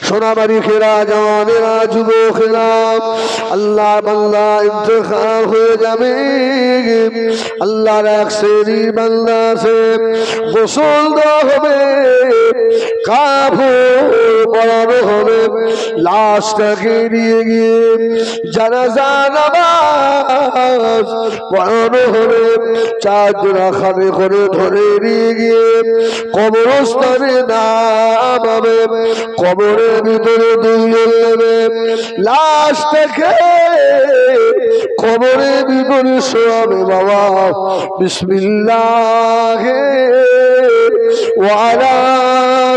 সোনাবাড়ি খেরা জওয়ানেরা যুবকেরা আল্লাহর বান্দা ইন্তেকাল হয়ে যাবে আল্লাহর এক শ্রেণীর বান্দা আছে গোসল দেওয়া হবে কাফন পরানো হবে লাশটাকে নিয়ে গিয়ে জানাজা নামাজ পড়ানো হবে চারজন খানে করে ধরে নিয়ে গিয়ে কবরস্থানে নামাবে কবরের ভিতরে দুইজন নেবে লাশটাকে কবরের ভিতরে শোয়াবে বাবা বিসমিল্লাহ ওয়ালা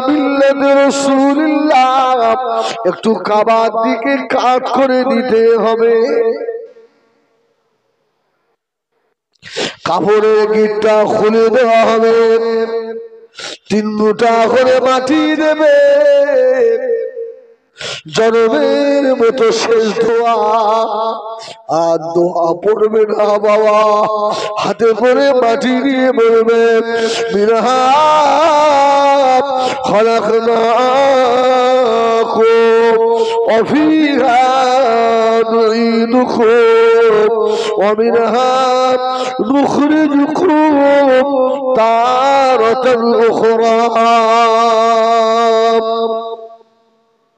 মিল্লাতি রাসূলিল্লাহ একটু কাবার দিকে কাট করে দিতে হবে কাপড়ের গিটটা খুলে দেওয়া হবে 3 মুঠা করে মাটি দেবে জনমের মতো শেষ দোয়া আর দোয়া পড়বে না বাবা হাতে করে মাটি নিয়ে বলবে বিরহা খলাকনাকুম ওয়াফিহা নুঈদুকুম ওয়া মিনহা নুখরিজুকুম তারাতান উখরা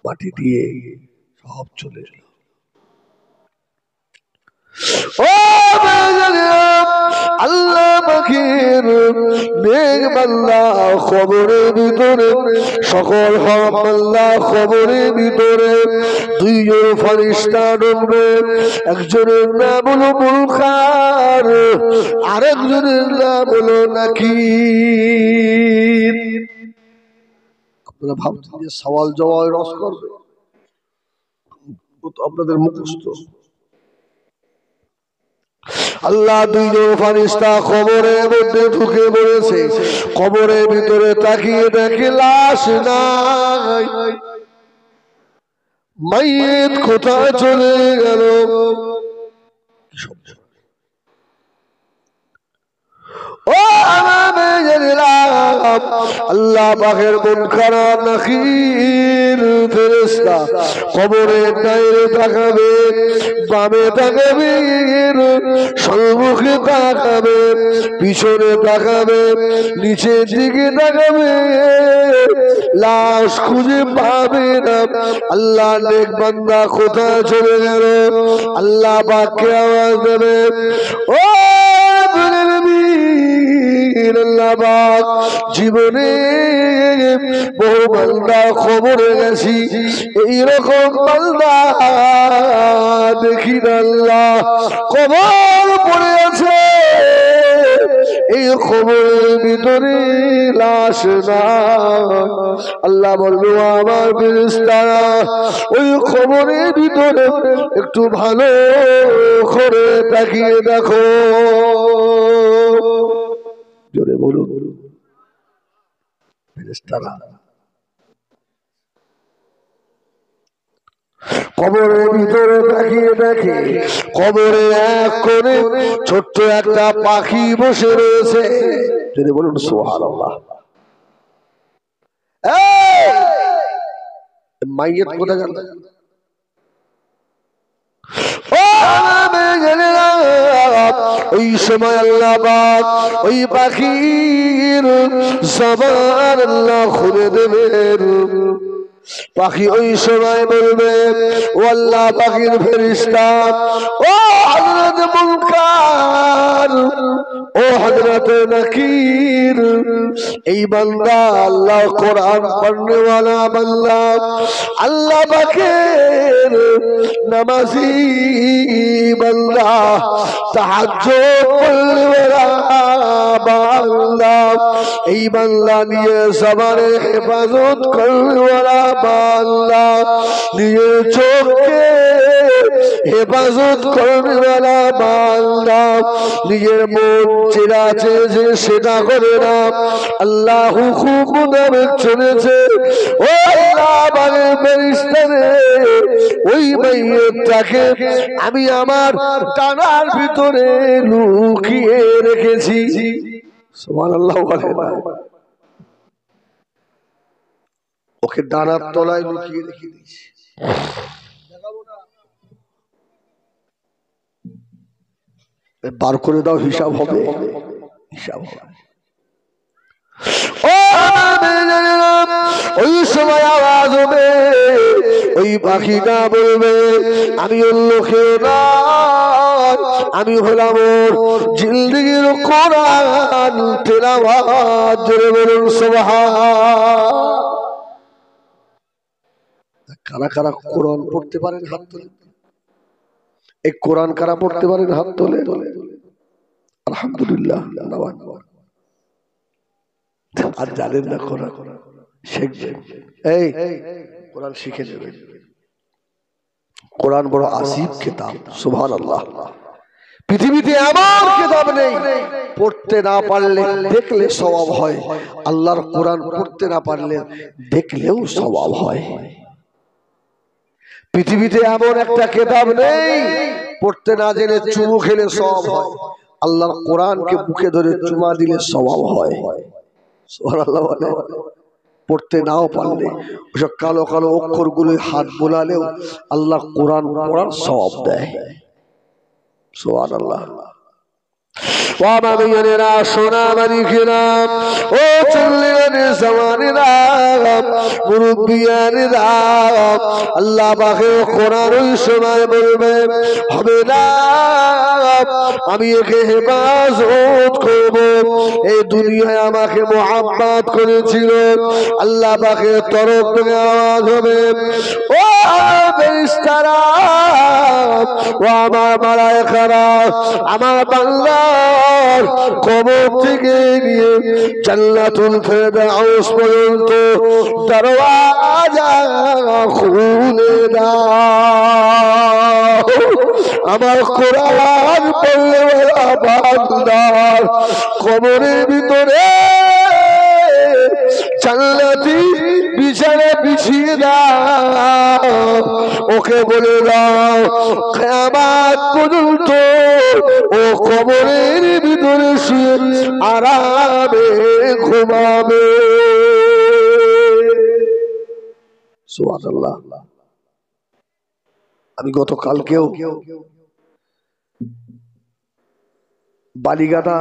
মাটি দিয়ে সব চলে গেল ও আল্লাহ পাকের নেক বান্দা কবরের ভিতরে সকল হক আল্লাহ কবরের ভিতরে 2 জন ফেরেশতা ঢুকবে একজনের নাম হলো মুনকার আরেকজনের নাম হলো নাকির আপনারা ভাবছেন যে সওয়াল জবাব রস করবে তো আপনাদের মুখস্থ আল্লাহ 2 জন ফেরেশতা কবরের মধ্যে ঢুকে পড়েছে কবরের ভিতরে তাকিয়ে দেখে লাশ নাই মাইয়িত কোথায় চলে গেল ও আল্লাহ পাকের মুনকার নাকির ফেরেশতা কবরের দাইরে তাকাবে বামে তাকাবে সম্মুখে তাকাবে পিছনে তাকাবে নিচের দিকে তাকাবে লাশ খুঁজে পাবে না আল্লাহ নেক বান্দা কোথায় চলে গেল আল্লাহ পাককে আওয়াজ দেবে ও জীবনে বহু বান্দা খবরে গেছি এইরকম বান্দা দেখি না আল্লাহ কবর পড়ে আছে এই খবরের ভিতরে লাশ না আল্লাহ বললো আমার ফেরেশতারা ওই খবরের ভিতরে একটু ভালো করে তাকিয়ে দেখো জোরে বলুন ফেরেশতারা কবরের ভিতরে তাকিয়ে দেখে কবরে এক কোণে ছোট্ট একটা পাখি বসে রয়েছে জোরে বলুন সুবহানাল্লাহ মাইয়িত কোথায় গেল ওই সময় আল্লাহ পাক ওই পাখির জবান আল্লাহ খুলে দেবেন পাখি ওই সময় বলবে ও আল্লাহ পাখির ফেরেশতা ও হযরত মুনকার ও হযরত নাকির এই বান্দা আল্লাহ কোরআন পড়নে वाला বান্দা আল্লাহ পাকের নামাজি বান্দা তাহাজ্জুদ পড়নে वाला বান্দা এই বান্দা নিয়ে সবারে হেফাজত করনে वाला বান্দা নিয়ে চোখে হেফাজত করনে वाला বান্দা নিজের মন যেটা আছে যে সেটা করে না আল্লাহ হুকুম মোতাবেক চলেছে ও আল্লাহ বাগের ফেরেশতারে ওই মাইয়িতটাকে আমি আমার ডানার ভিতরে লুকিয়ে রেখেছি সুবহানাল্লাহ বলেন ওকে ডানার তলায় লুকিয়ে রেখে দিয়েছি। বার করে দাও, হিসাব হবে, হিসাব হবে। ওই সময় আওয়াজ হবে, ওই পাখিটা বলবে আমি অন্য কেউ না, আমি হলাম ওর জিন্দেগির কোরআন তেলাওয়াত। জোরে বলুন সুবহান। কারা কারা কোরআন পড়তে পারেন হাত তোলে? এই কোরআন কারা পড়তে পারেন হাত তোলে? আলহামদুলিল্লাহ। আর জানেন না কোরআন শিখবেন, এই কোরআন শিখে নেবেন। কোরআন বড় আসিফ কিতাব, সুবহানাল্লাহ। পৃথিবীতে এমন কিতাব নেই পড়তে না পারলে দেখলে সওয়াব হয়, আল্লাহর কোরআন পড়তে না পারলে দেখলেও সওয়াব হয়। পৃথিবীতে এমন একটা কিতাব নেই পড়তে না জেনে চুমু খেলে সওয়াব হয়, আল্লাহর কোরআনকে বুকে ধরে চুমা দিলে সওয়াব হয়। সুবহানাল্লাহ। পড়তে নাও পারলে ওসব কালো কালো অক্ষরগুলো হাত বোলালেও আল্লাহ কোরআন পড়ার সওয়াব দেয়। সুবহানাল্লাহ। ওয়ামামিয়ানেরা সোনা মানিকেরা, ও চল্লিয়ানে জামানেরা, মুরব্বিয়ানেরা, আল্লাহ পাকের কোরআন ওই সময় বলবে হবে না আমি একে হেফাজত করব। এই দুনিয়ায় আমাকে মুহাব্বত করেছিল, আল্লাহ পাকের তরফ থেকে আওয়াজ হবে ও ফেরেশতারা, ও আমার মালায়েকারা, আমার বান্দার কবর থেকে নিয়ে জান্নাতুল ফেরদাউস পর্যন্ত দরওয়াজা খুলে দাও। আমার কোরআন পড়লে বান্দার কবরের ভিতরে জান্নাতি বিছানা বিছিয়ে দাও, ওকে বলে দাও কিয়ামত পর্যন্ত ও কবরের ভিতরে শুয়ে আরামে ঘুমাবে। সুবহানাল্লাহ। আমি গতকালকেও বালিগাটা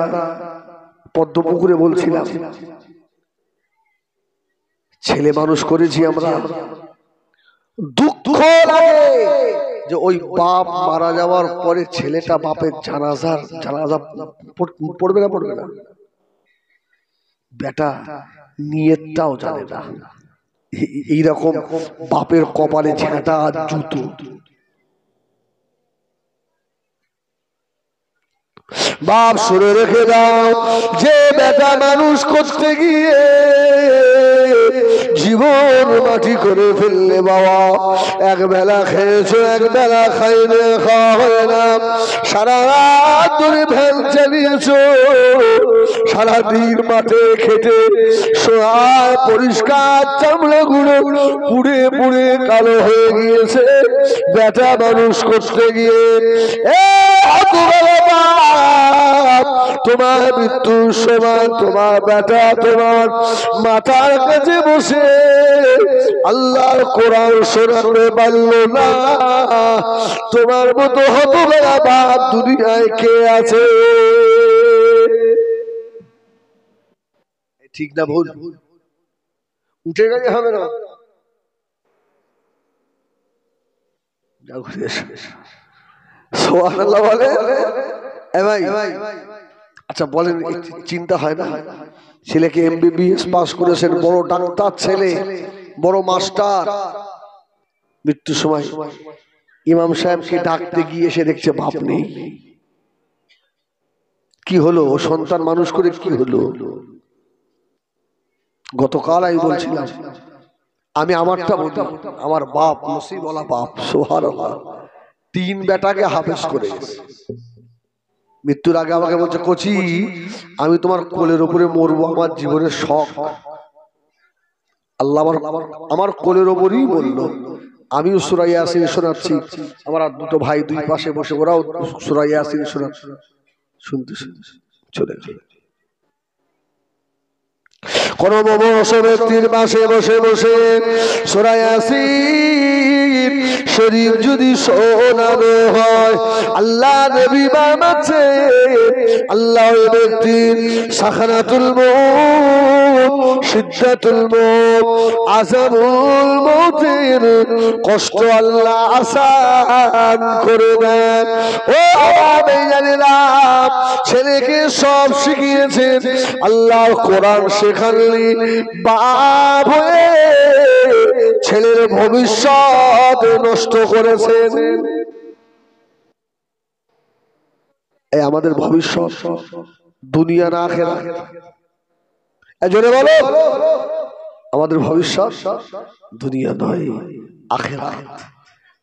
পদ্মপুকুরে বলছিলাম, ছেলে মানুষ করেছি আমরা, দুঃখ লাগে যে ওই বাপ মারা যাওয়ার পরে ছেলেটা বাপের জানাজা পড়বে না, পড়বে না। বেটা নিয়তটাও জানে না, এইরকম বাপের কপালে ঝেঁটা আর জুতো। বাপ শুনে রেখে দাও, যে বেটা মানুষ করতে গিয়ে জীবন মাটি করে ফেললে বাবা, এক বেলা খেয়েছো, এক বেলা খাইলে খাওয়া হয় না, সারা রাত ধরে ভ্যান চালিয়েছো, সারাদিন মাঠে খেটে সোহায় পরিষ্কার চামড়া গুলো পুড়ে পুড়ে কালো হয়ে গিয়েছে। বেটা মানুষ করতে গিয়ে তোমার মৃত্যুর সময় তোমার বেটা তোমার মাথার কাছে বসে আল্লাহর কোরআন শোনাতে পারল না, তোমার মতো হতভাগা বাপ দুনিয়ায় কে আছে? ঠিক না ভুল? উঠে গেলে হবে না। সুবহানাল্লাহ বলে। আচ্ছা বলেন, চিন্তা হয় না? ছেলেকে এমবিবিএস পাস করেছেন, বড় ডাক্তার ছেলে, বড় মাস্টার, মৃত্যুর সময় ইমাম সাহেবকে ডাকতে গিয়ে এসে দেখছে বাপ নেই। কি হলো? সন্তান মানুষ করে কি হলো? গতকাল আমি বলছিলাম, আমি আমারটা বলি, আমার বাপ নসিবওয়ালা বাপ, সুবহানাল্লাহ, 3 বেটাকে হাফেজ করে মৃত্যুর আগে আমাকে বলছে, কোচি আমি তোমার কোলের উপরে মরবো, আমার জীবনের শখ। আল্লাহ আমার কোলের উপরই বললো। আমিও সূরা ইয়াসিন শোনাচ্ছি, আমার আর 2 ভাই 2 পাশে বসে ওরাও সূরা ইয়াসিন শুনতে চলে গেল। কোন মুমূর্ষ ব্যক্তির পাশে বসে বসে সূরা ইয়াসিন শরীফ যদি শোনানো হয়, আল্লাহ নবী বানাচ্ছে আল্লাহ ওই ব্যক্তির সাখানাতুল মউত, সিদ্ধাতুল মউত, আযাবুল মউতের কষ্ট আল্লাহ আসান করে দেন। ও আমি জানিলাম ছেলেকে সব শিখিয়েছেন আল্লাহ। কোরআন শেখাননি বাপ হয়ে ছেলের ভবিষ্যৎ নষ্ট করেছেন। এই আমাদের ভবিষ্যৎ দুনিয়া না আখিরাত? জোরে বলো, আমাদের ভবিষ্যৎ দুনিয়া নয় আখিরাত।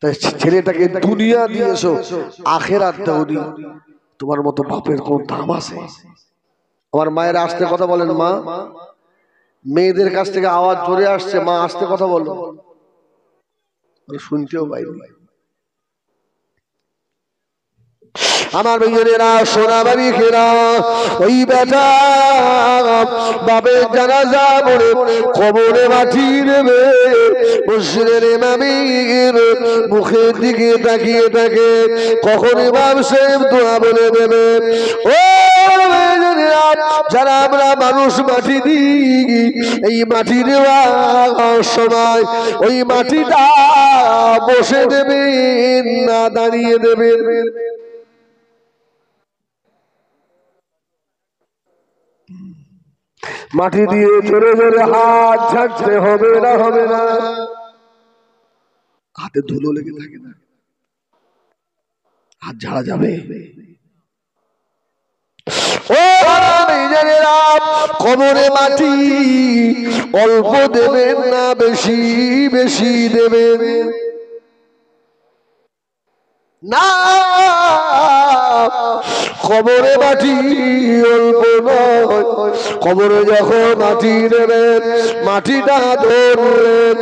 তাই ছেলেটাকে দুনিয়া দিয়েছো, আখিরাত দাওনি, তোমার মতো বাপের কোন দাম আছে? আমার মায়ের আস্তে কথা বলেন। মা, মেয়েদের কাছ থেকে আওয়াজ জোরে আসছে, মা আস্তে কথা বলো, শুনতেও পাইনি। আমার ভাইয়েরা সোনাবাড়ি খেরা ওই বেটা বাপের জানাজা পড়ে কবরে মাটি দেবে, মসজিদের ইমামের মুখের দিকে তাকিয়ে থাকে কখন ইমাম সাহেব দোয়া বলে দেবে। ও যারা আমরা মানুষ মাটি দিই, এই মাটি দেওয়ার সময় ওই মাটিটা বসে দেবেন না দাঁড়িয়ে দেবেন? মাটি দিয়ে জোরে জোরে হাত ঝাড়তে হবে না? হবে না? হাতে ধুলো লেগে থাকে না, হাত ঝাড়া যাবে? ও কবরে মাটি অল্প দেবেন না বেশি বেশি দেবেন না। কবরে মাটি অল্প নয়, কবরে যখন মাটি দেবেন মাটিটা ধরলেন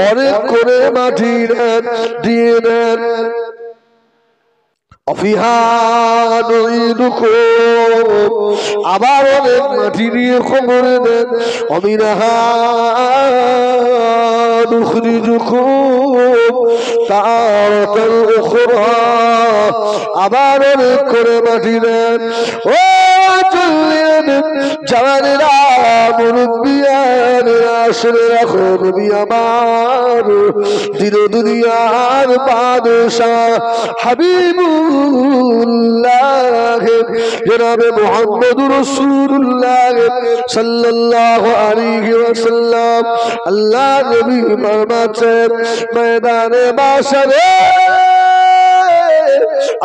অনেক করে মাটি নেন, দিয়ে নেন। আবার অনেক মাটি নিয়ে কবরে দেন। আবার অনেক করে মাটি নেন। ও চললেন জানেরা মুরব্বিয়ান, আসলে রাখো নবী আমার দিন দুনিয়ার বাদশাহ হাবিবুল্লাহ জনাবে মুহাম্মদুর রাসূলুল্লাহ সাল্লাল্লাহু আলাইহি ওয়াসাল্লাম আল্লাহ নবী ফরমাচ্ছেন ময়দানে মাশরে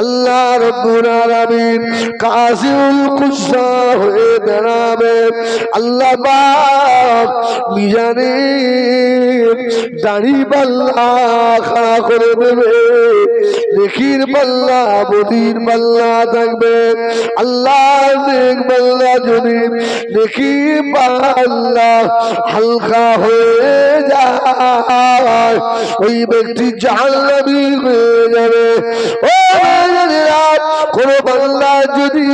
আল্লাহ রাব্বুল আলামিন কাযিউল কুসা হয়ে দাঁড়াবেন। আল্লাহ পাক মিজানে দাড়ি পাল্লা খাড়া করে দেবে, নেকির পাল্লা বদির পাল্লা থাকবে। আল্লাহ নেক পাল্লা যদি নেকি পাল্লা হালকা হয়ে যায় ওই ব্যক্তি জাহান্নামী হয়ে যাবে। ও কোন পাল্লা যদি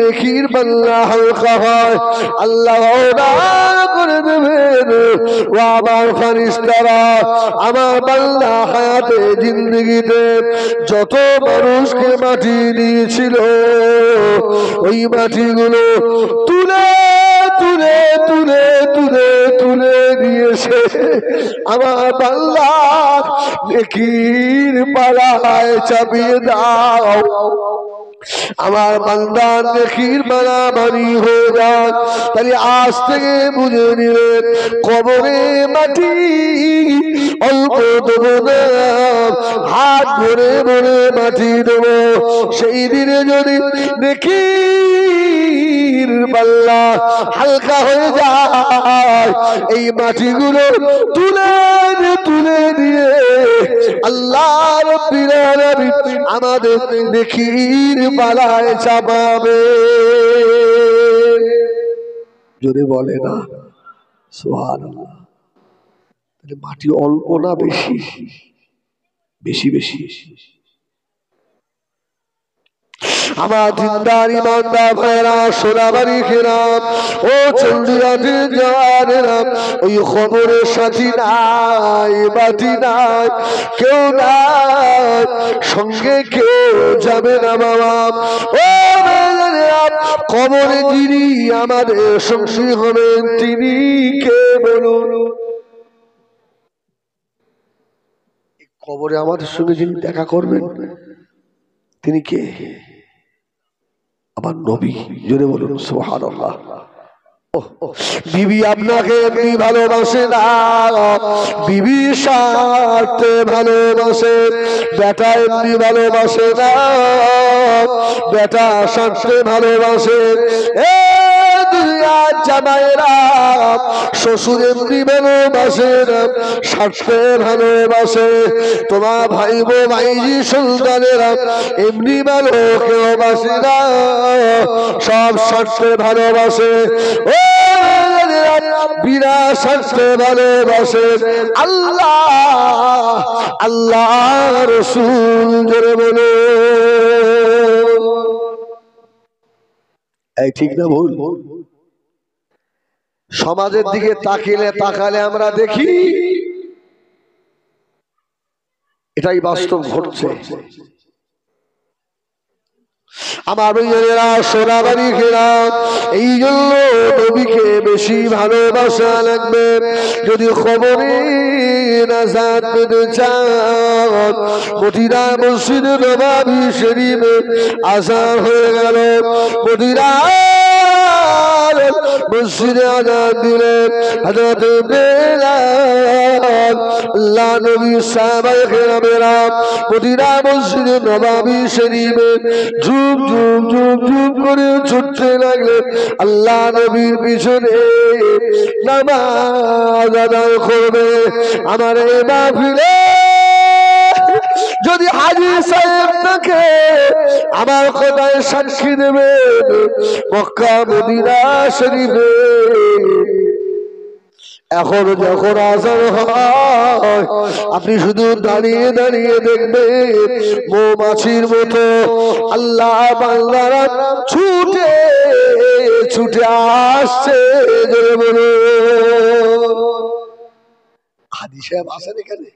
নেকির পাল্লা হালকা হয় আল্লাহ করে দেবেন। ও আমার ফেরেশতারা, আমার বান্দা হায়াতে জিন্দেগিতে যত মানুষকে মাটি দিয়েছিল ওই মাটিগুলো তুলে তুলে তুলে তুলে তুলে দিয়েছে আমার বান্দা নেকির পালায় চাপিয়ে দাও। আমার বান্দা নেকির মারামারি হয়ে যান। তাই আজ থেকে বুঝে নিলেন কবরে মাটি অল্প দেবো না, হাত ভরে ভরে মাটি দেবো। সেই দিনে যদি নেকির পাল্লা হালকা হয়ে যায় এই মাটিগুলো তুলে তুলে দিয়ে আল্লাহ রাব্বুল আলামিন আমাদের নেকির পালায় চাপাবে। যদি বলে না সুবহানাল্লাহ, তাহলে মাটি অল্প না বেশি? বেশি বেশি। আমার দিনদার ইমানদার ভাইরা সোনাবাড়ি খেলাম ও চন্ডিয়াটির জওয়ানেরা, ওই খবরের সাথী নাই বাতি নাই কেউ নাই, সঙ্গে কেউ যাবে না বাবা। ও কবরে যিনি আমাদের সঙ্গী হবেন তিনি কে বলুন? কবরে আমাদের সঙ্গে যিনি দেখা করবেন তিনি কে? আমার নবী। জোরে বলুন সুবহানাল্লাহ। বিবি আপনাকে এমনি ভালোবাসে না, বিবি স্বার্থে ভালোবাসে। বেটা এমনি ভালোবাসে না, বেটা স্বার্থে ভালোবাসে। জামাইরা শ্বশুর এমনি ভালোবাসে না, স্বার্থে ভালোবাসে। তোমার ভাই বো ভাইজি সুলতানেরা এমনি ভালো কেউ বাসে না, সব স্বার্থে ভালোবাসে। ও বিনা স্বার্থে ভালোবাসে আল্লাহ আল্লাহ রাসূল। জোরে বলে এই ঠিক না ভুল? সমাজের দিকে তাকালে আমরা দেখি এটাই বাস্তব ঘটছে। আমার ভাইয়েরা সোনাবাড়ি খেলাম, এই জন্য নবীকে বেশি ভালোবাসা লাগবে। যদি খবরে নাজাত পেতে চান, মদিনা মসজিদ নববী শরীফে আযান হয়ে গেল, মদিনা মসজিদে আযান দিলেন হযরত বেলাল। আল্লাহ নবী সাহাবায়ে কেরামেরা মদিনা মসজিদে নববী শরীফে ঝুম ঝুম ঝুম ঝুম করে ছুটতে লাগলেন আল্লাহ নবীর পিছনে নামাজ আদায় করবে। আমার এই মাহফিলে যদি হাজী সাহেব থাকে আমার কথায় সাক্ষী দেবে, মক্কা মদিনা শরীফে এখন যখন আযান হয় আপনি শুধু দাঁড়িয়ে দাঁড়িয়ে দেখবেন মৌমাছির মতো আল্লাহ বান্দারা ছুটে ছুটে আসছে। জোরে বলো হাজী সাহেব আসেন এখানে,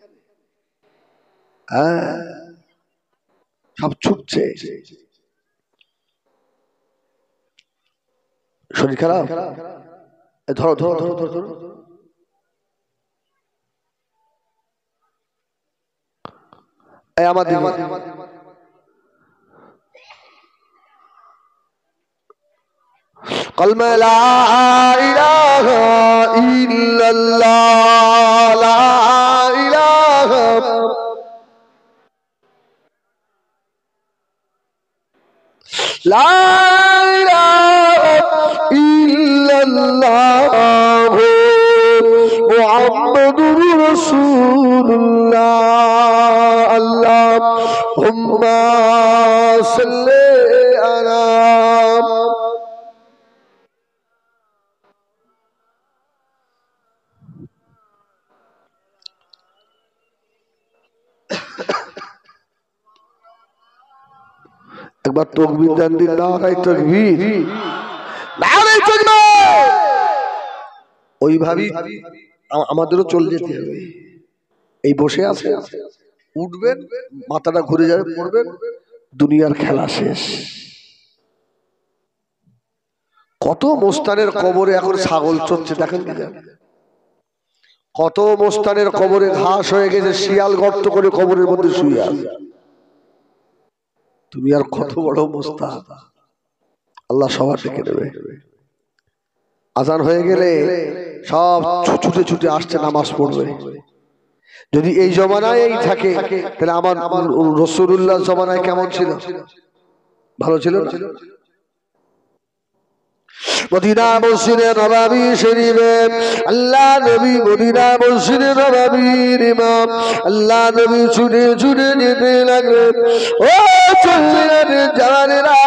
সব ছুটছে। শরীর খারাপ? ধরো ধরো ধরো ধরো ধরো। আমার কলমা লা ইলাহা ইল্লাল্লাহ, লা ইলাহা লা ইলাহা ইল্লাল্লাহ মুহাম্মাদুর রাসূলুল্লাহ। আল্লাহুম্মা সাল্লি আলা একবার তাকবীর দেন দিন, নারে তাকবীর, নারে তাকবীর। ওইভাবে আমাদেরও চলে যেতে হবে। এই বসে আছে, উঠবেন, মাথাটা ঘুরে যাবে, পড়বেন, দুনিয়ার খেলা শেষ। কত মোস্তানের কবরে এখন ছাগল চড়ছে দেখেন কি? কত মোস্তানের কবরে ঘাস হয়ে গেছে, শিয়াল গর্ত করে কবরের মধ্যে শুয়ে আছে। তুমি আর কত বড় মোস্তান, আল্লাহ সবার ডেকে দেবে। আজান হয়ে গেলে সব ছুটে ছুটে আসছে নামাজ পড়বে। যদি এই জমানায় এই থাকে তাহলে আমার রাসূলুল্লাহ জমানায় কেমন ছিল? ভালো ছিল না? মদিনা মসজিদে নববী শরীফে আল্লাহ নবী, মদিনা মসজিদে নববীর ইমাম আল্লাহ নবী ছুটে ছুটে যেতে লাগলেন। ও চললেন জানেরা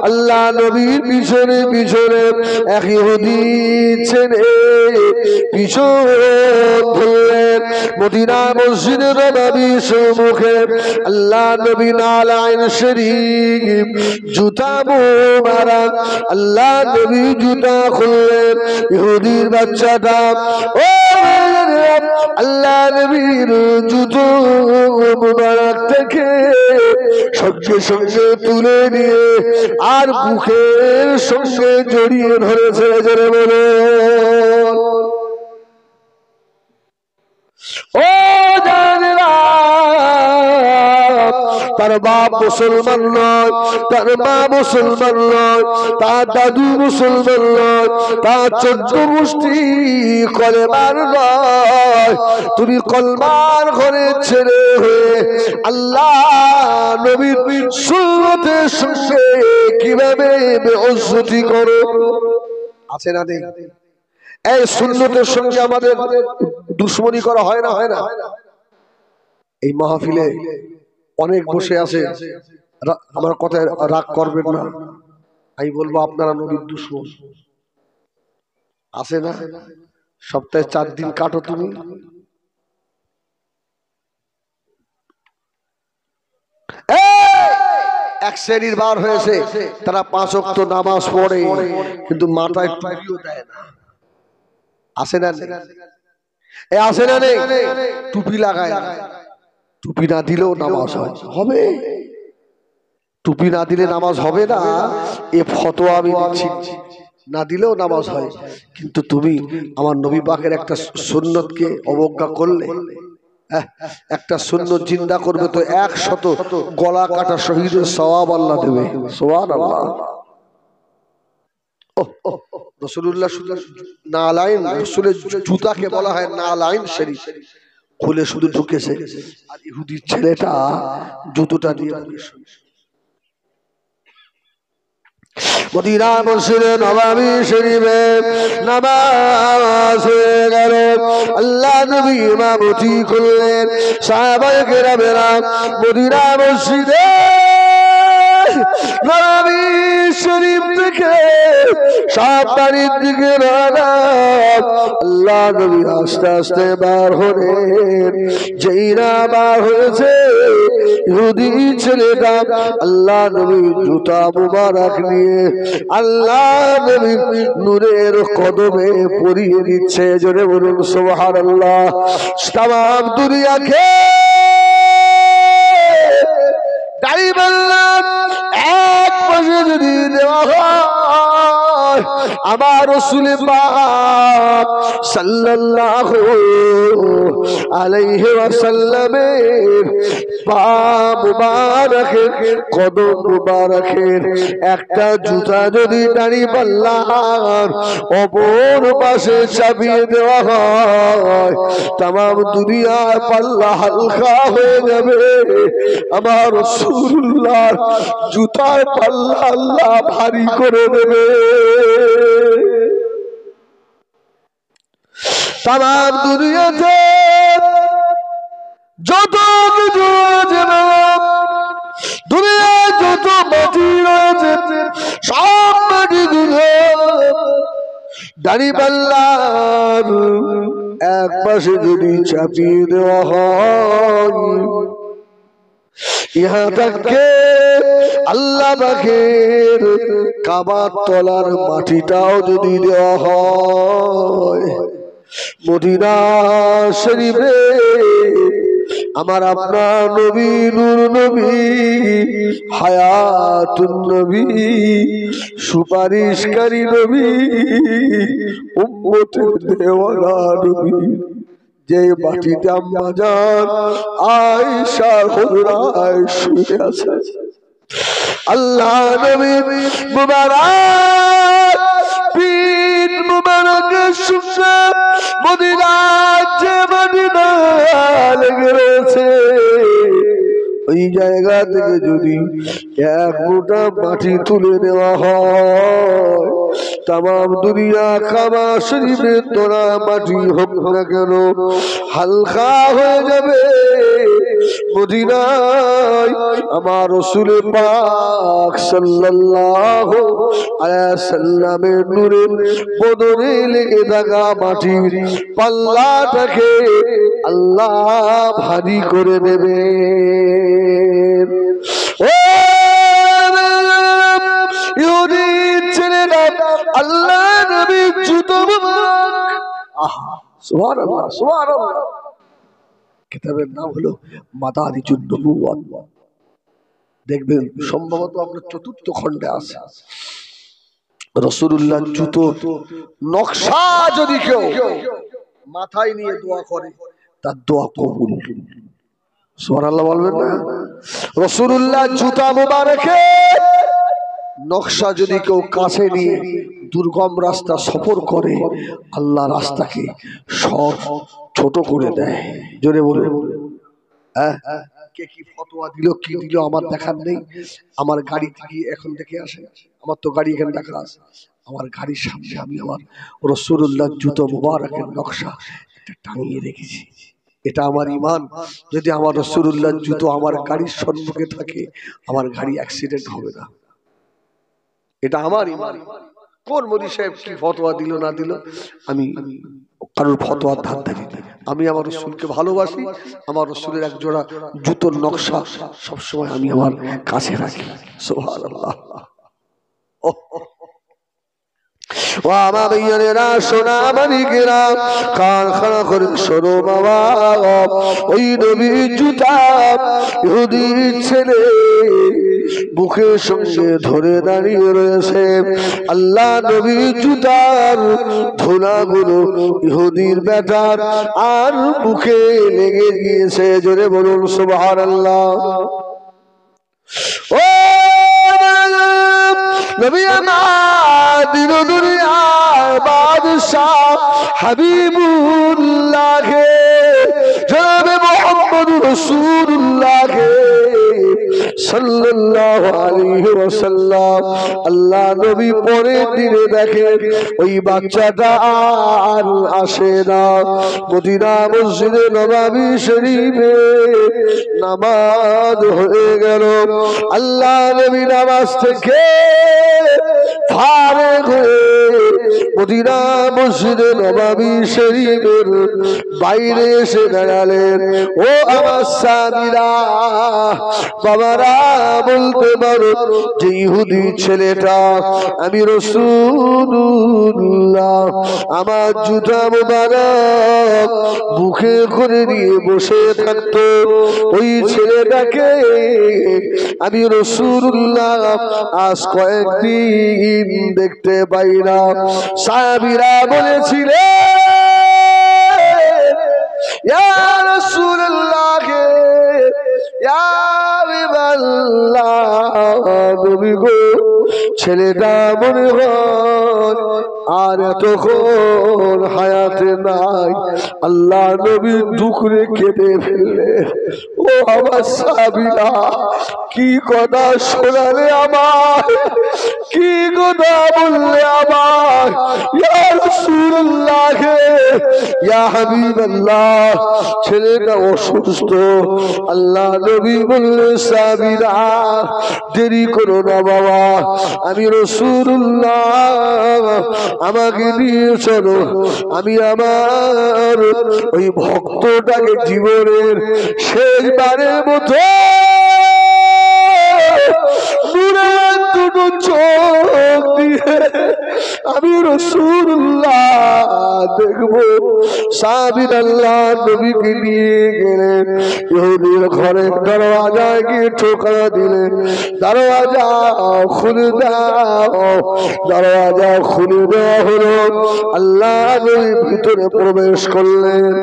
আল্লাহ নবীর পিছনে পিছনে এক ইহুদি ছেলে পিছন ধরলেন। মদিনা মসজিদে নববী সম্মুখে আল্লাহ নবী নালাইন শরীফ জুতা মোবারক আল্লাহ নবী জুতা খুললেন ইহুদির বাচ্চাটা ও আল্লাহ নবীর জুতো মোবারক থেকে সঙ্গে সঙ্গে তুলে নিয়ে আর বুকের সঙ্গে জড়িয়ে ধরেছে জোরে বলে ও জানেরা তার বাপ মুসলমান নয়, তার মা মুসলমান নয়, তার দাদু মুসলমান নয়, তার 14 গোষ্ঠী কলেমার নয়। তুমি কলমার ঘরে ছেড়ে হয়ে আল্লাহ নবীর সুন্নতের সঙ্গে কিভাবে বেইজ্জতি করো? আছে না নেই? এই সুন্নতের সঙ্গে আমাদের দুশ্মনী করা হয় না, হয় না? এই মাহফিলে অনেক বসে আছে, আমার কথায় রাগ করবেন না, আমি বলবো আপনারা নবীর দুশমন। আছে না? সপ্তাহে 4 দিন কাটো তুমি, এক শ্রেণীর বার হয়েছে তারা 5 ওয়াক্ত নামাজ পড়ে কিন্তু মাথায় টুপিও দেয় না। আছে না? আছে না নেই? টুপি লাগায়, টুপি না দিলেও নামাজ হবে। টুপি না দিলে নামাজ হবে না এ ফতোয়া আমি দিচ্ছি, না দিলেও নামাজ হয়। কিন্তু তুমি আমার নবী পাকের একটা সুন্নতকে অবজ্ঞা করলে, একটা সুন্নত জিন্দা করবে তো 100 গলা কাটা শহীদের সওয়াব আল্লাহ দেবে। সুবহানাল্লাহ। রাসূলুল্লাহ নালাইন, রাসূলের জুতাকে বলা হয় নালাইন শরীফ, খুলে শুধু ঢুকেছে আর ইহুদির ছেলেটা জুতোটা দিয়ে মদিনা মসজিদে নববী শরীফে নামাজ হয়ে গেল। আল্লাহ নবী ইমামতি করলেন, সাহাবায়ে কেরামেরা মদিনা মসজিদে নববী শরীফ থেকে সব বাড়ির দিকে রওনা। আল্লাহ নবী আস্তে আস্তে বার হলেন, যেই না বার হয়েছে ইহুদি ছেলেটা আল্লাহ নবীর জুতা মুবারক নিয়ে আল্লাহ নবীর নূরের কদমে পরিয়ে দিচ্ছে। জোরে বলুন সুবহানাল্লাহ। তামাম দুনিয়াকে দাড়ি বললাম এক পাশে যদি দেওয়া হয় আমার রাসূল পাক সাল্লাল্লাহু আলাইহি ওয়াসাল্লামের পা মুবারকের কদম মুবারকের একটা জুতা যদি দাড়ি পাল্লার অপর পাশে চাপিয়ে দেওয়া হয় তামাম দুনিয়ার পাল্লা হালকা হয়ে যাবে। আমার রাসূলুল্লাহর জুতার পাল্লা আল্লাহ ভারী করে দেবে। তামাম দুনিয়াতে যত কিছু আছে, দুনিয়ায় যত মাটি রয়েছে সব মাটিগুলো দাড়িপাল্লার এক পাশে যদি চাপিয়ে দেওয়া হয়, ইহা থেকে আল্লাহ পাকের কাবার তলার মাটিটাও যদি দেওয়া হয়, মদিনা শরীফে আমার আপনার নবী নূর নবী হায়াতুন নবী সুপারিশকারী নবী উম্মতের দেওয়ানা নবী যে মাটিতে আম্মা জান আয়েশা হুজরায় শুয়ে আছে, আল্লাহ নবী মুবারক পীর মুবারকের সঙ্গে মদিনা যে মদিনা লেগে রয়েছে, ওই জায়গা থেকে যদি এক মুঠা মাটি তুলে নেওয়া হয়। তামাম দুনিয়া কাবা শরীফের তোরা মাটি হোক না কেন হালকা হয়ে যাবে। মদিনায় আমার রাসূল পাক সাল্লাল্লাহু আলাইহি সাল্লামের নূরে বদরে লেগে থাকা মাটির পাল্লাটাকে আল্লাহ ভারী করে দেবে। ও ইহুদি ছেলেরা আল্লাহ নবীর জুতো মুবারক, আহা সুবহানাল্লাহ সুবহানাল্লাহ। কিতাবের নাম হলো মাদারিজুন নবুওয়াত। দেখবেন সম্ভবত আপনার চতুর্থ খণ্ডে আছে। রাসূলুল্লাহ জুতো নকশা যদি কেউ মাথায় নিয়ে দোয়া করে তার দোয়া কবুল। সুবহানাল্লাহ বলবেন না? রাসূলুল্লাহ জুতা মুবারকে নকশা যদি কেউ কাছে নিয়ে দুর্গম রাস্তা সফর করে আল্লাহ রাস্তাকে সব ছোট করে দেয়। জোরে বলে হ্যাঁ, কে কি ফতোয়া দিল কি দিল আমার দেখার নেই। আমার গাড়ি থেকে এখন থেকে আসে, আমার তো গাড়ি এখানে দেখা আছে, আমার গাড়ির সামনে আমি আমার রাসূলুল্লাহ জুতো মুবারকের নকশা এটা টাঙিয়ে রেখেছি। এটা আমার ঈমান। যদি আমার রাসূলুল্লাহ জুতো আমার গাড়ির সম্মুখে থাকে আমার গাড়ি অ্যাক্সিডেন্ট হবে না। এটা আমার ঈমান। কোন মুফতি সাহেব কি ফতোয়া দিল না দিল আমি কারোর ফতোয়ার ধার ধারি না। আমি আমার রাসূলকে ভালোবাসি। আমার রাসূলের এক জোড়া জুতোর নকশা সবসময় আমি আমার কাছে রাখি। সুবহানাল্লাহ। ও আমার ভাইয়েরা সোনা মানিকেরা কান খাড়া করে শোনো বাবা, ওই নবীর জুতা ইহুদি ছেলে বুকের সঙ্গে ধরে দাঁড়িয়ে রয়েছে। আল্লাহ নবীর জুতার ধুলাগুলো ইহুদির বেটার আর বুকে লেগে গিয়েছে। জোরে বলুন সুবহানাল্লাহ। ও নবী আমার দিন দুনিয়ার বাদশাহ হাবিবুল্লাহ জনাবে মুহাম্মদ রাসূলুল্লাহ সাল্লাল্লাহু আলাইহি ওয়াসাল্লাম আল্লাহ নবী পরের দিনে দেখেন ওই বাচ্চাটা আর আসে না। মদিনা মসজিদে নববী শরীফে নামাজ হয়ে গেল। আল্লাহ নবী নামাজ থেকে ফারেগ হয়ে মদিনা মসজিদে নববী শরীফের বাইরে এসে দাঁড়ালেন। ও আমার সাহাবীরা বাবারা বলতে পারো যে ইহুদি ছেলেটা আমি রাসূলুল্লাহ আমার জুতা মুবারক বুকে করে নিয়ে বসে থাকতো, ওই ছেলেটাকে আমি রাসূলুল্লাহ আজ কয়েকদিন দেখতে পাই না। সাহাবীরা বলেছিলেন ইয়া রাসূলুল্লাহ ইয়া হাবিবাল্লাহ, নবী গো ছেলেটা মনে হয় আর এতক্ষণ হায়াতে নাই। আল্লাহ নবী দুঃখে কেঁদে ফেললে। ও আমার সাহাবীরা কি কথা শোনালে আমার, কি কথা বললে আমার। ইয়া রাসূলুল্লাহ ইয়া হাবিবাল্লাহ ছেলেটা অসুস্থ। আল্লাহ নবী বললেন সাহাবীরা দেরি করো না বাবা, আমি রাসূলুল্লাহ আমাকে নিয়ে চলো, আমি আমার ওই ভক্তটাকে জীবনের শেষবারের মতো দুটো চোখ দিয়ে আমি রাসূলুল্লাহ দেখবো। সাহাবীরা আল্লাহ নবীকে নিয়ে গেলেন ইহুদির ঘরের দরওয়াজায় গিয়ে ঠোকা দিলেন, দরওয়াজা খুলে দাও। দরওয়াজা খুলে দেওয়া হলো। আল্লাহ নবী ভিতরে প্রবেশ করলেন।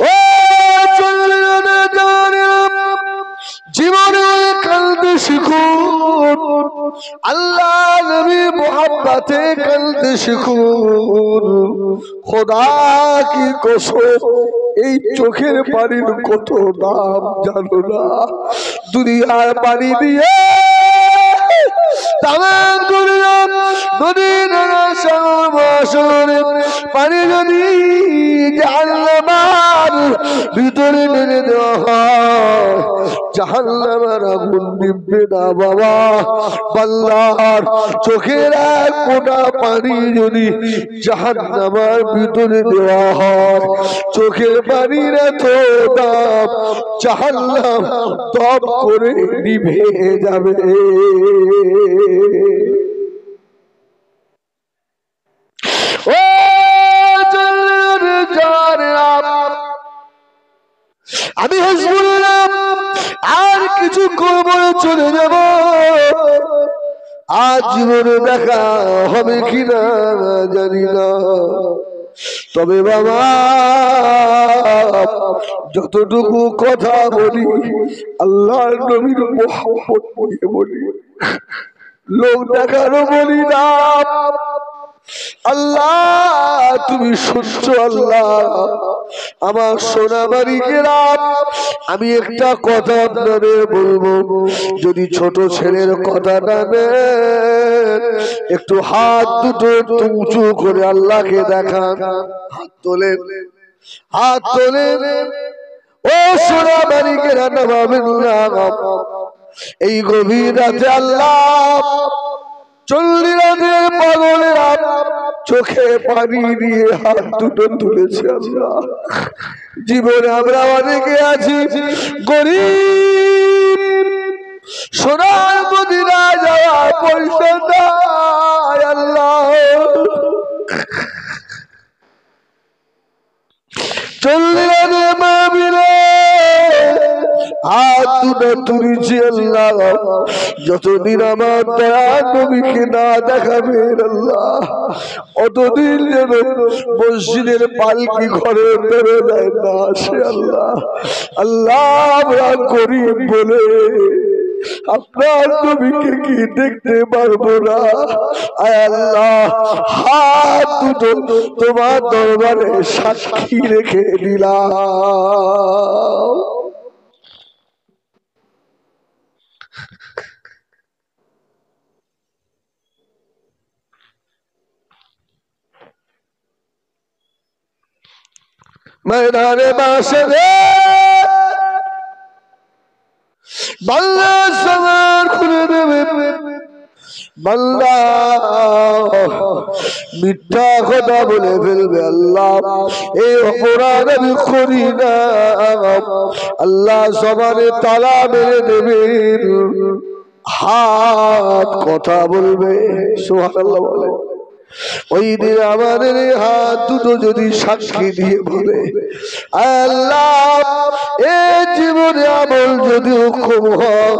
ও জীবনে কাঁদতে শিখুন, আল্লাহ নবী মোহাব্বতে কাঁদতে শিখুন। খোদা কি কসম এই চোখের পানির কত দাম জানো না। দুনিয়ার পানি দিয়ে তামাম দুনিয়া নদী নালা সাগর মহাসাগরে পানি যদি জাহান্নামের ভিতরে ঢেলে দেওয়া হয় জাহান্নামের আগুন নিভবে না বাবা। বান্দার চোখের এক ফোঁটা পানি যদি জাহান্নামের ভিতরে দেওয়া হয় চোখের পানির এত দাম জাহান্নাম তপ করে নিভে যাবে। ও আমি হিজবুল্লাহ আর কিছু করবো চলে যাব আজ জীবনে দেখা হবে কিনা জানি না তবে বাবা যতটুকু কথা বলি আল্লাহর নবীর মহব্বত নিয়ে বলি লোক দেখানো বলি না। আল্লাহ তুমি সত্য আল্লাহ আমার সোনা বাড়িকেরা আমি একটা কথা আপনাদের বলবো যদি ছোট ছেলের কথাটা নেন একটু হাত দুটো উঁচু করে আল্লাহকে দেখান হাত তোলেন হাত তোলেন ও সোনা বাড়িকেরা নামাবেন না এই গভীর রাতে আল্লাহ 40 রাতের পাগলেরা চোখে পানি দিয়ে হাত দুটো তুলেছে আল্লাহ জীবনে আমরা অনেকে আছি গরিব সোনার মদিনা যাওয়ার পয়সা নাই আল্লাহ 40 রাতের মাহফিলে হাত দুটো তুলেছি আল্লাহ যতদিন আমার দয়া নবীকে না দেখাবেন আল্লাহ অতদিন যেন মসজিদের পালকি ঘরে বেরো যায় না আসে আল্লাহ। আল্লাহ আমরা গরিব বলে আপনার নবীকে কি দেখতে পারবো না আয় আল্লাহ হাত দুটো তোমার দরবারে সাক্ষী রেখে দিলাম। मैदाने बाशरे बल्ला सवार खुले देवे बल्ला मिठा खुदा बोले फिल्मे अल्लाह ए कुरान भी खुरी ना अल्लाह सवारे ताला मेरे देवे हाथ कथा बोलबे सुभानाल्लाह बोले ওই দিন আমাদের হাত দুটো যদি সাক্ষী দিয়ে বলে আল্লাহ এই জীবনে আমল যদি হুকুম হয়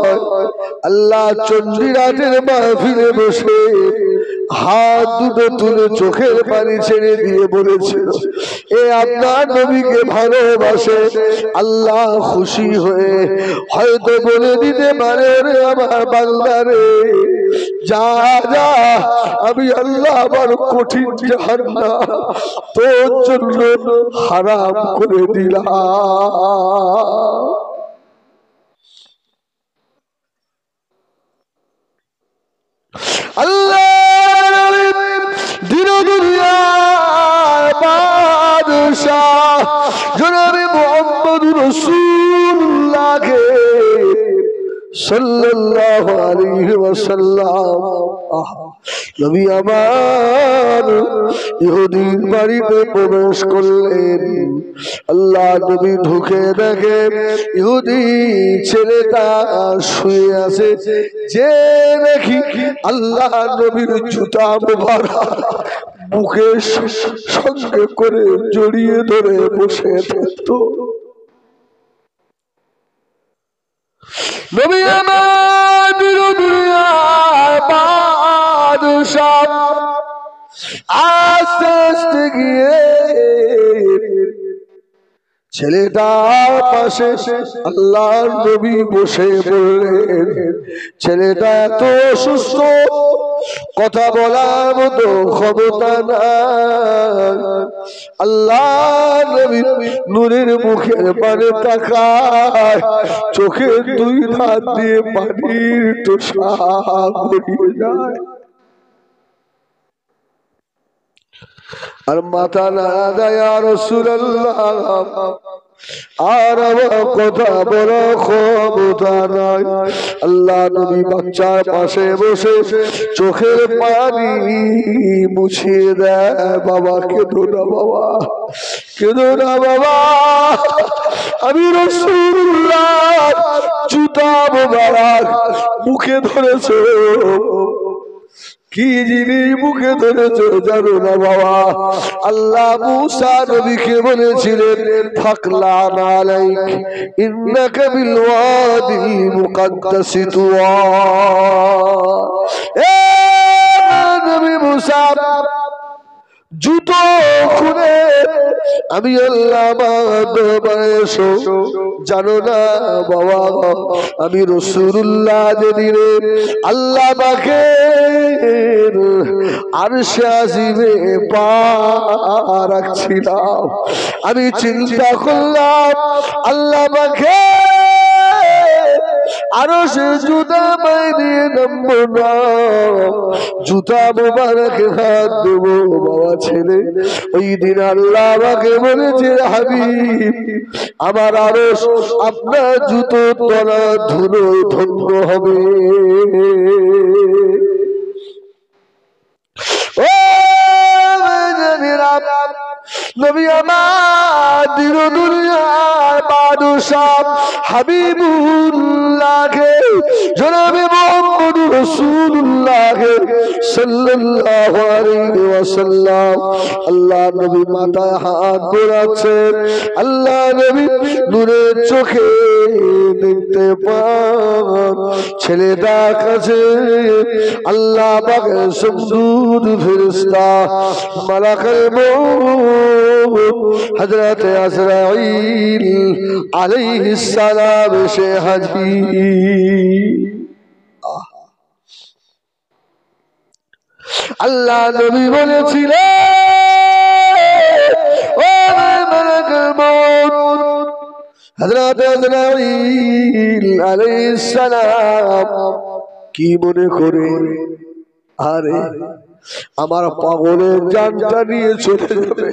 আল্লাহ চণ্ডীরাতের মাহফিলে বসে হাত দুটো তুলে চোখের পানি ছেড়ে দিয়ে বলেছিল এ আপনার নবীকে ভালোবাসে আল্লাহ খুশি হয়ে হয়তো বলে দিতে পারে রে আমার বান্দারে যা যা আমি আল্লাহ আমার কঠিন জাহান্নাম তোর জন্য হারাম করে দিলাম। আল্লাহ দিন দুনিয়ার বাদশাহ জনাবে মুহাম্মদুর রাসূলুল্লাহকে সাল্লাল্লাহু আলাইহি ওয়াসাল্লাম নবী আমার ইহুদির বাড়িতে প্রবেশ করলেন আল্লাহ নবী ঢুকে দেখে ইহুদি ছেলেটা শুয়ে আছে যে দেখি আল্লাহ নবীর জুতা মোবারক বুকের সঙ্গে করে জড়িয়ে ধরে বসে থাকতো। নবী আমার দুনিয়ার বাদশাহ আস্তে আস্তে গিয়ে ছেলেটার পাশে আল্লাহর নবী বসে বললেন, ছেলেটা এত অসুস্থ, কথা বলার মতো ক্ষমতা নাই। আল্লাহর নবী নূরের মুখের পানে তাকায়, চোখের দুই ধার দিয়ে পানির টোসা গড়িয়ে যায়, আর মাথা নাড়া দেয়, ইয়া রাসূলুল্লাহ, আর আমার কথা বলা ক্ষমতা নাই। আল্লাহ নবী বাচ্চার পাশে বসে চোখের পানি মুছিয়ে দেয়, বাবা কেঁদো না, বাবা কেঁদো না, বাবা আমি রাসূলুল্লাহ জুতা মোবারক মুখে ধরেছে। কি জিনিস মুখে ধরেছ জানো না বাবা? আল্লাহ মুসা নবীকে বলেছিলেন, ফাকলান আলাইক ইন্নাকা বিল ওয়াদিল মুকাদ্দাসি তুয়া। এ নবী মুসা, জুতো খুলে আমি আল্লাহ দরবারে এসো। জানো না বাবা, আমি রাসূলুল্লাহ যেদিনে আল্লাহ পাকে আরশে আজিমে পা রাখছিলাম, আমি চিন্তা করলাম আল্লাহ পাকে আরো সে জুতা পায়ে দিয়ে নামবো না, জুতা মোবারকে হাত দেবো। বাবা ছেলে ওই দিন আল্লাহ আমাকে বলেছে, হাবিব আমার আরো আপনার জুতো তলা ধুলো ধন্য হবে। ও নবী আমার দিন দুনিয়ার বাদশাহ হাবিবুল্লাহকে জনাবে মুহাম্মদুর রাসূলুল্লাহ সাল্লাল্লাহু আলাইহি ওয়াসাল্লাম আল্লাহ নবী মাথায় হাত বোলাচ্ছেন। আল্লাহ নবী নূরের চোখে দেখতে পান ছেলেটার কাছে আল্লাহ পাকের সুন্দর ফেরেশতা মালাকুল মউত হযরত আজরাইল আলাইহিস সালাম এসে হাজির। আল্লাহ নবী বলেছিলেন, ও মালাকুল মউত হযরত আজরাইল আলাইহিস সালাম কি মনে করে, আরে আমার পাগলের জানটা নিয়ে চলে যাবে,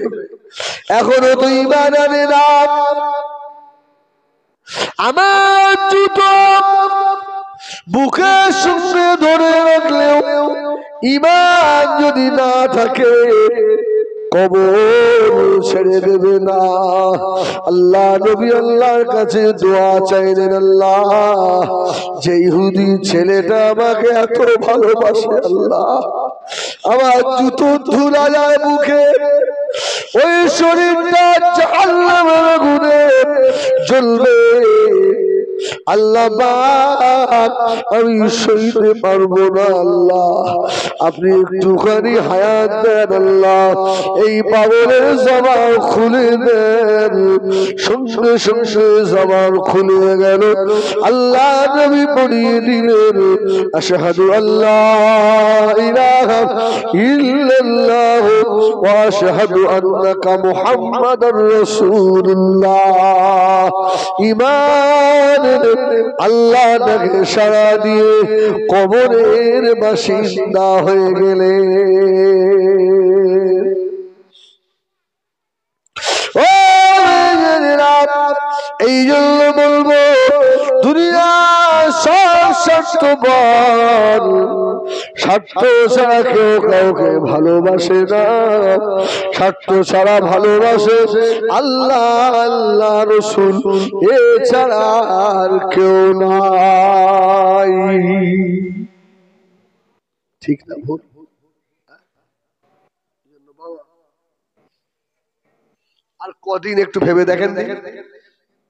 এখনো তো ঈমান আনে না, আমার জুতো বুকের সঙ্গে ধরে রাখলেও ঈমান যদি না থাকে কবর ছেড়ে দেবে না। আল্লাহ নবী আল্লাহর কাছে দোয়া চাইলেন, আল্লাহ যে ইহুদি ছেলেটা আমাকে এত ভালোবাসে, আল্লাহ আমার জুতো ধুলা যায় মুখে, ওই শরীরটা জাহান্নামের আগুনে জ্বলবে, আল্লাহ আমি সইতে পারবো না, আল্লাহ আপনি একটুখানি হায়াত দেন, আল্লাহ এই পাগলের জবান খুলে দেন। সঙ্গে সঙ্গে জবান খুলে গেল। আল্লাহ নবী পড়িয়ে দিলেন, আশহাদু আল্লাহ ইলাহা ইল্লাল্লাহ ওয়া আশহাদু আন্নাকা মুহাম্মাদুর রাসূলুল্লাহ। ঈমান আল্লাহ তাকে সাড়া দিয়ে কবরের বাসিন্দা হয়ে গেলে। ও এই জন্য বলবো, দুনিয়া সব স্বার্থপর, স্বার্থ ছাড়া কেউ কাউকে ভালোবাসে না, স্বার্থ ছাড়া ভালোবাসে আল্লাহ আল্লাহ রাসূল এছাড়া আর কেউ নাই। ঠিক না ভুল? আর কদিন একটু ভেবে দেখেন,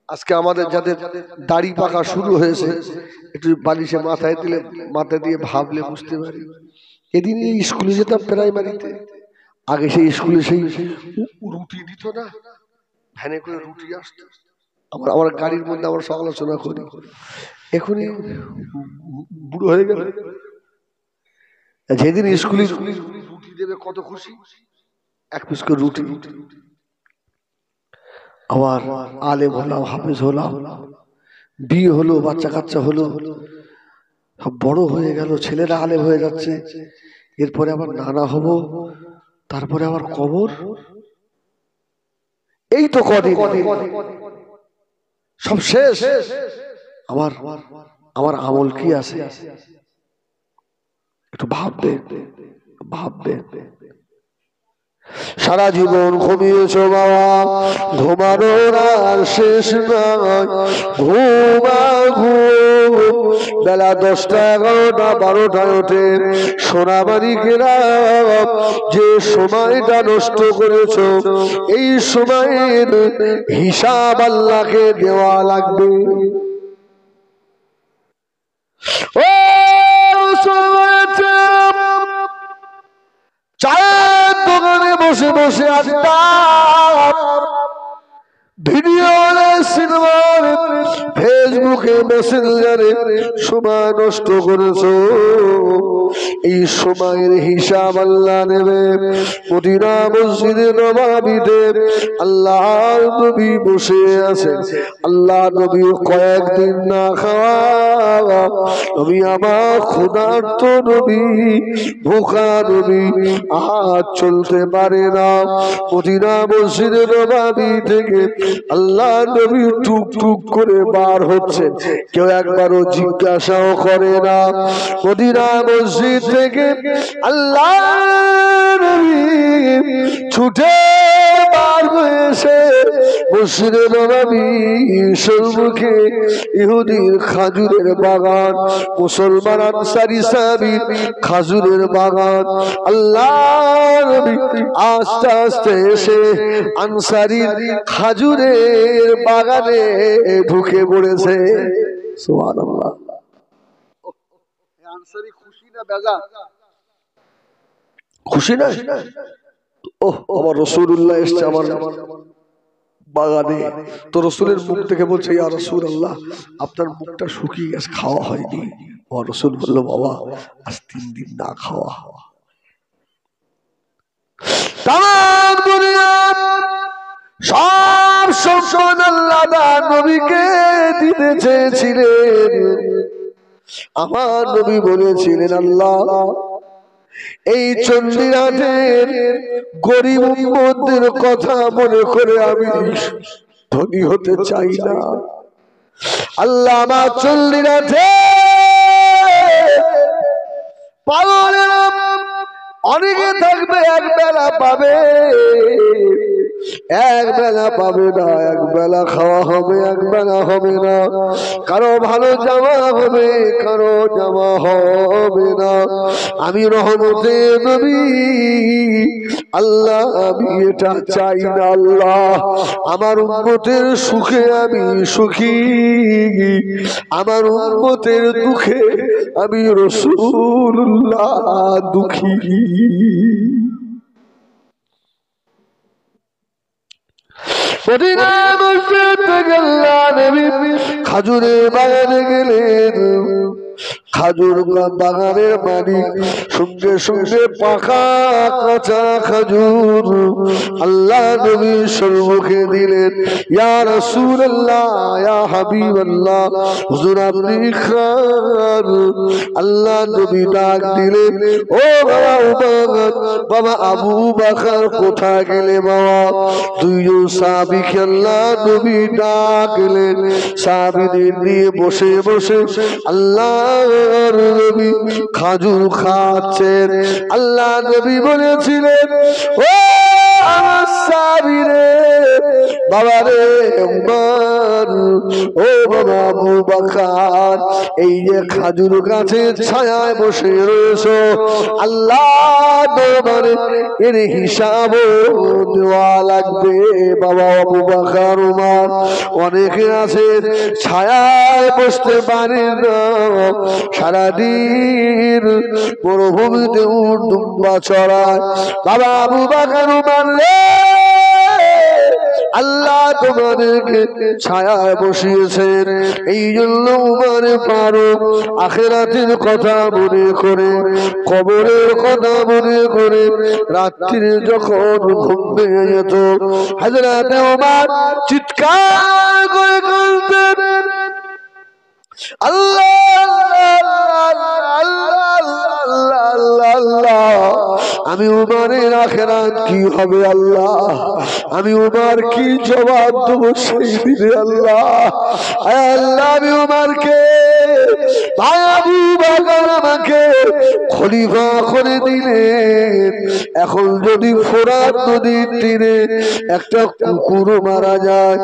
আজকে আমাদের যাদের দাড়ি পাকা শুরু হয়েছে, একটু বালিশে মাথায় দিলে, মাথায় দিয়ে ভাবলে বুঝতে পারি। এদিন স্কুলে যেতাম প্রাইমারিতে, আগে সেই স্কুলে সেই রুটি দিত না, ভ্যানে করে রুটি আসতো, আমার গাড়ির মধ্যে আমার সমালোচনা করি, এখনই বুড়ো হয়ে গেল, যেদিন স্কুলে রুটি দেবে কত খুশি, এক পিস করে রুটি। আবার আলেম হলাম, হাফেজ হলাম, বিয়ে হলো, বাচ্চা কাচ্চা হলো, সব বড় হয়ে গেল, ছেলেরা আলেম হয়ে যাচ্ছে, এরপরে আবার নানা হব, তারপরে আবার কবর, এই তো কদিন সব শেষ। আমার আমল কি আছে একটু ভাববে। সারা জীবন ঘুমিয়েছ বাবা, ঘুমানোর আর শেষ নয়, বেলা 10টা 11টা 12টায় ওঠে, সোনামানিকেরা যে সময়টা নষ্ট করেছ, এই সময়ের হিসাব আল্লাহকে দেওয়া লাগবে। চায়ের দোকানে বসে বসে আড্ডা, ভিডিও, সিনেমা, ফেসবুকে, মেসেঞ্জারে সময় নষ্ট করেছো, এই সময়ের হিসাব আল্লাহ নেবে। মদিনা মসজিদে নববীতে আল্লাহর নবী বসে আছেন, আল্লাহ নবী কয়েকদিন না খাওয়া নবী, আমার ক্ষুধার্ত নবী, ভুখা নবী, আজ চলতে পারে না। মদিনা মসজিদে নববী থেকে আল্লাহ নবী টুক টুক করে বার হচ্ছে, কেউ একবারও জিজ্ঞাসাও করে না। মদিনা মসজিদ থেকে আল্লাহ নবী ছুটে বার হয়েছে মসজিদে নববী সম্মুখে ইহুদির খাজুরের বাগান, মুসলমান আনসারী সাহাবীর খাজুরের বাগান। আল্লাহ নবী আস্তে আস্তে এসে আনসারীর খাজুরের বাগানে ঢুকে পড়েছে। সুবহানাল্লাহ। আনসারী খুশি না বেজার? খুশি না? ওহ, আমার রাসূলুল্লাহ এসেছে আমার বাগানে। তো রাসূলের মুখ থেকে বলছে, ইয়া রাসূলুল্লাহ, আপনার মুখটা শুকিয়ে গেছে, খাওয়া হয়নি। ও রাসূল বলল, বাবা আজ 3 দিন না খাওয়া। তাম দুনিয়া সব সম্মান আল্লাহ তাআলা নবীকে দিতে চেয়েছিলেন। আমার নবী বলেছিলেন, আল্লাহ এই চণ্ডীরাতের গরিব উম্মতদের কথা মনে করে আমি ধনী হতে চাই না। আল্লাহ আমার চণ্ডীরাতে পালনের অনেকে থাকবে, এক বেলা পাবে, এক বেলা পাবে না, এক বেলা খাওয়া হবে, এক বেলা হবে না, কারো ভালো জামা হবে, কারো জামা হবে না। আমি রহমতে নবী, আল্লাহ আমি এটা চাই না। আল্লাহ আমার উম্মতের সুখে আমি সুখী, আমার উম্মতের দুঃখে আমি রাসূলুল্লাহ দুঃখী। খাজুরের বাগানে গেলেন, খাজুর বাগানের মালিক সঙ্গে সঙ্গে পাকা কাঁচা খাজুর আল্লাহ নবীর সম্মুখে দিলেন। ইয়া রাসূলুল্লাহ, ইয়া হাবিবাল্লাহ, হুজুর আপনি খান। আল্লাহ নবী ডাক দিলেন, ও বাবা আবু বকর কোথায় গেলে বাবা? 2 জন সাহাবীকে আল্লাহ নবী ডাকলেন, সাহাবীদের নিয়ে বসে বসে আল্লাহ নবী খাজুর খাচ্ছেন। আল্লাহ নবী বলেছিলেন, ও আমার সাহাবীরে, বাবা রে উমর, ও বাবা আবু বকর, এই যে খাজুর গাছের ছায়ায় বসে রয়েছো, আল্লাহ দরবারে এর হিসাব দেওয়া লাগবে। বাবা আবু বকর উমর, অনেকে আছে ছায়ায় বসতে পারে না, সারাদিন মরুভূমিতে উট দুম্বা চড়ায়। বাবা আবু বকর উমর রে, আল্লাহ তোমাদেরকে ছায়ায় বসিয়েছেন। এই জন্য উমর ফারুক আখিরাতের কথা মনে করে, কবরের কথা মনে করে রাত্রিরে যখন ঘুম ভেঙে যেত, হযরত উমর চিৎকার করে কাঁদতেন, আল্লাহ আল্লাহ আল্লাহ আল্লাহ, আমি উমরের আখিরাত কি হবে আল্লাহ, আমি উমর কি জবাব দেব সেই দিনে আল্লাহ। আল্লাহ আমি উমরকে, ভাই আবু বকর আমাকে খলিফা করে দিলেন, এখন যদি ফোরাত নদীর তীরে একটা কুকুর মারা যায়,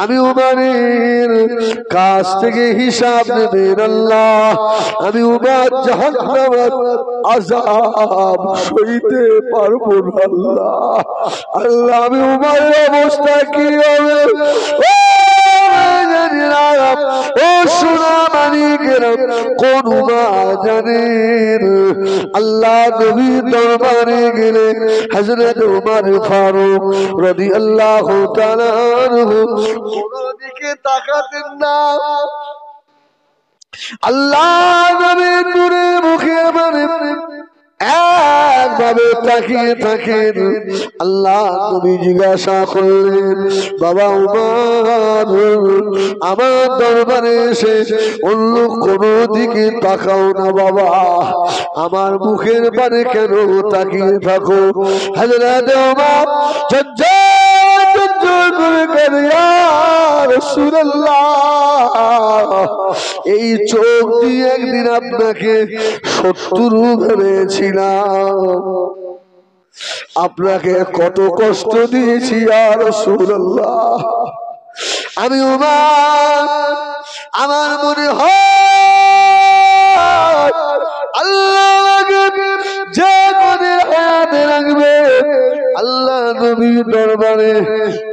আমি উমরের কাছ থেকে হিসাব নেবেন আল্লাহ, আমি উমর জাহান্নামের আযাব সইতে পারবো না আল্লাহ। আল্লাহ আমি উমরের অবস্থা কি হবে, ও সোনা মানিকের কোন উমর জানেন? আল্লাহ নবীর দরবারে গেলে হযরত উমর ফারুক রাদিয়াল্লাহু তাআলা আনহু কোন দিকে তাকাতেন না। আল্লাহ নবীর নূরে মুখে মানে একভাবে তাকিয়ে থাকেন। আল্লাহ নবী জিজ্ঞাসা করলেন, বাবা উমর, আমার দরবারে এসে অন্য কোন দিকে তাকাও না বাবা, আমার মুখের পানে কেন তাকিয়ে থাকো? হযরত উমর এই চোখ দিয়ে একদিন আপনাকে শত্রু ভেবেছিলাম, আপনাকে কত কষ্ট দিয়েছি ইয়া রাসূলুল্লাহ। আমি উমর, আমার মনে হয় আল্লাহ যে মনের হায়াতে রাখবে, আল্লাহ নবীর দরবারে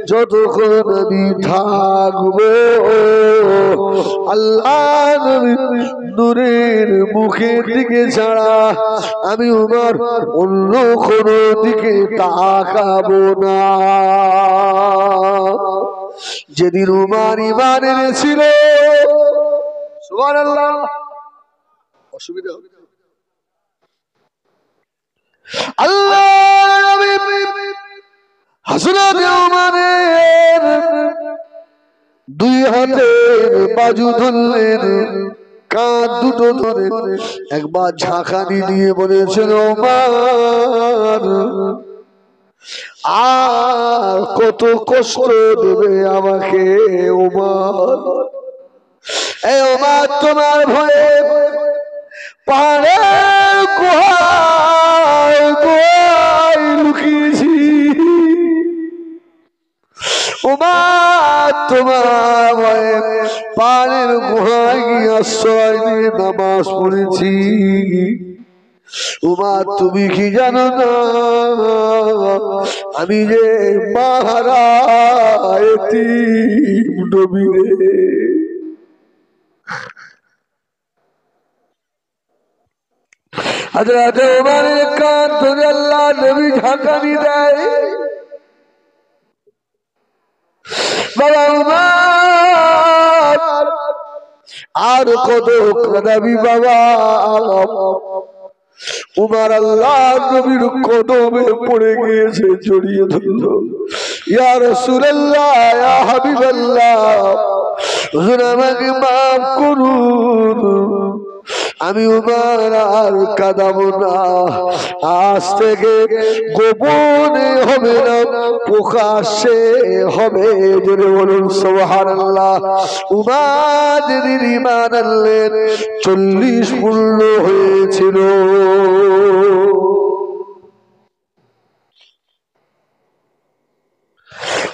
যতক্ষণ নবী থাকবো, আল্লাহ নবীর নূরের মুখের দিকে ছাড়া আমি উমর অন্য কোন দিকে তাকাবো না। যেদিন উমর ঈমান এনেছিল, সুবহানাল্লাহ, অসুবিধা হবে আল্লাহ নবী হযরত উমরের দুই হাতের বাজু ধরলেন, কাঁধ দুটো ধরে একবার ঝাঁকানি দিয়ে বলেছেন, উমর আর কত কষ্ট দেবে আমাকে উমর, এই উমর তোমার ভয়ে পাহাড়ের গুহায় গুহায় লুকিয়েছি, উমর তোমার ভয়ে পাহাড়ের গুহায় গিয়ে আশ্রয় নিয়ে নামাজ পড়েছি। উমর তুমি কি জানো না, আমি যে মাহারা এতিম নবী রে। হযরত উমরের কান ধরে আল্লাহ নবী ঝাঁকানি দেয়, বাবা উমর আর কত কাঁদাবি বাবা। উমর আল্লাহ নবীর কদমে পড়ে গিয়েছে, জড়িয়ে ধরল, ইয়া রাসূলুল্লাহ, ইয়া হাবিবাল্লাহ, হুজুর আমাকে মাফ করুন, আমি উমর আর কাঁদাবো না, আজ থেকে গোপনে হবে না, প্রকাশ্যে হবে। জোরে বলুন সুবহানাল্লাহ। উমর যেদিন ঈমান আনলেন 40 পূর্ণ হয়েছিল।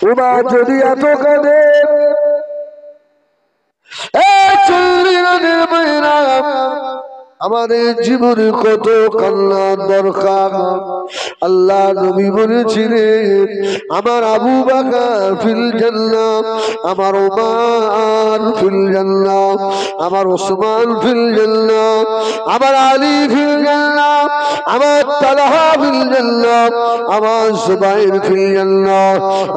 উমর যদি এত কাঁদে, আমাদের জীবনে কত কান্নার দরকার। আল্লাহ নবী বলেছিলেন আমার আবু বকর ফিল জান্নাহ, আমার ওমর ফিল জান্নাহ, আমার ওসমান ফিল জান্নাহ, আমার আলী ফিল জান্নাহ, আমার তালহা ফিল জান্নাহ, আমার জুবাইর ফিল জান্নাহ,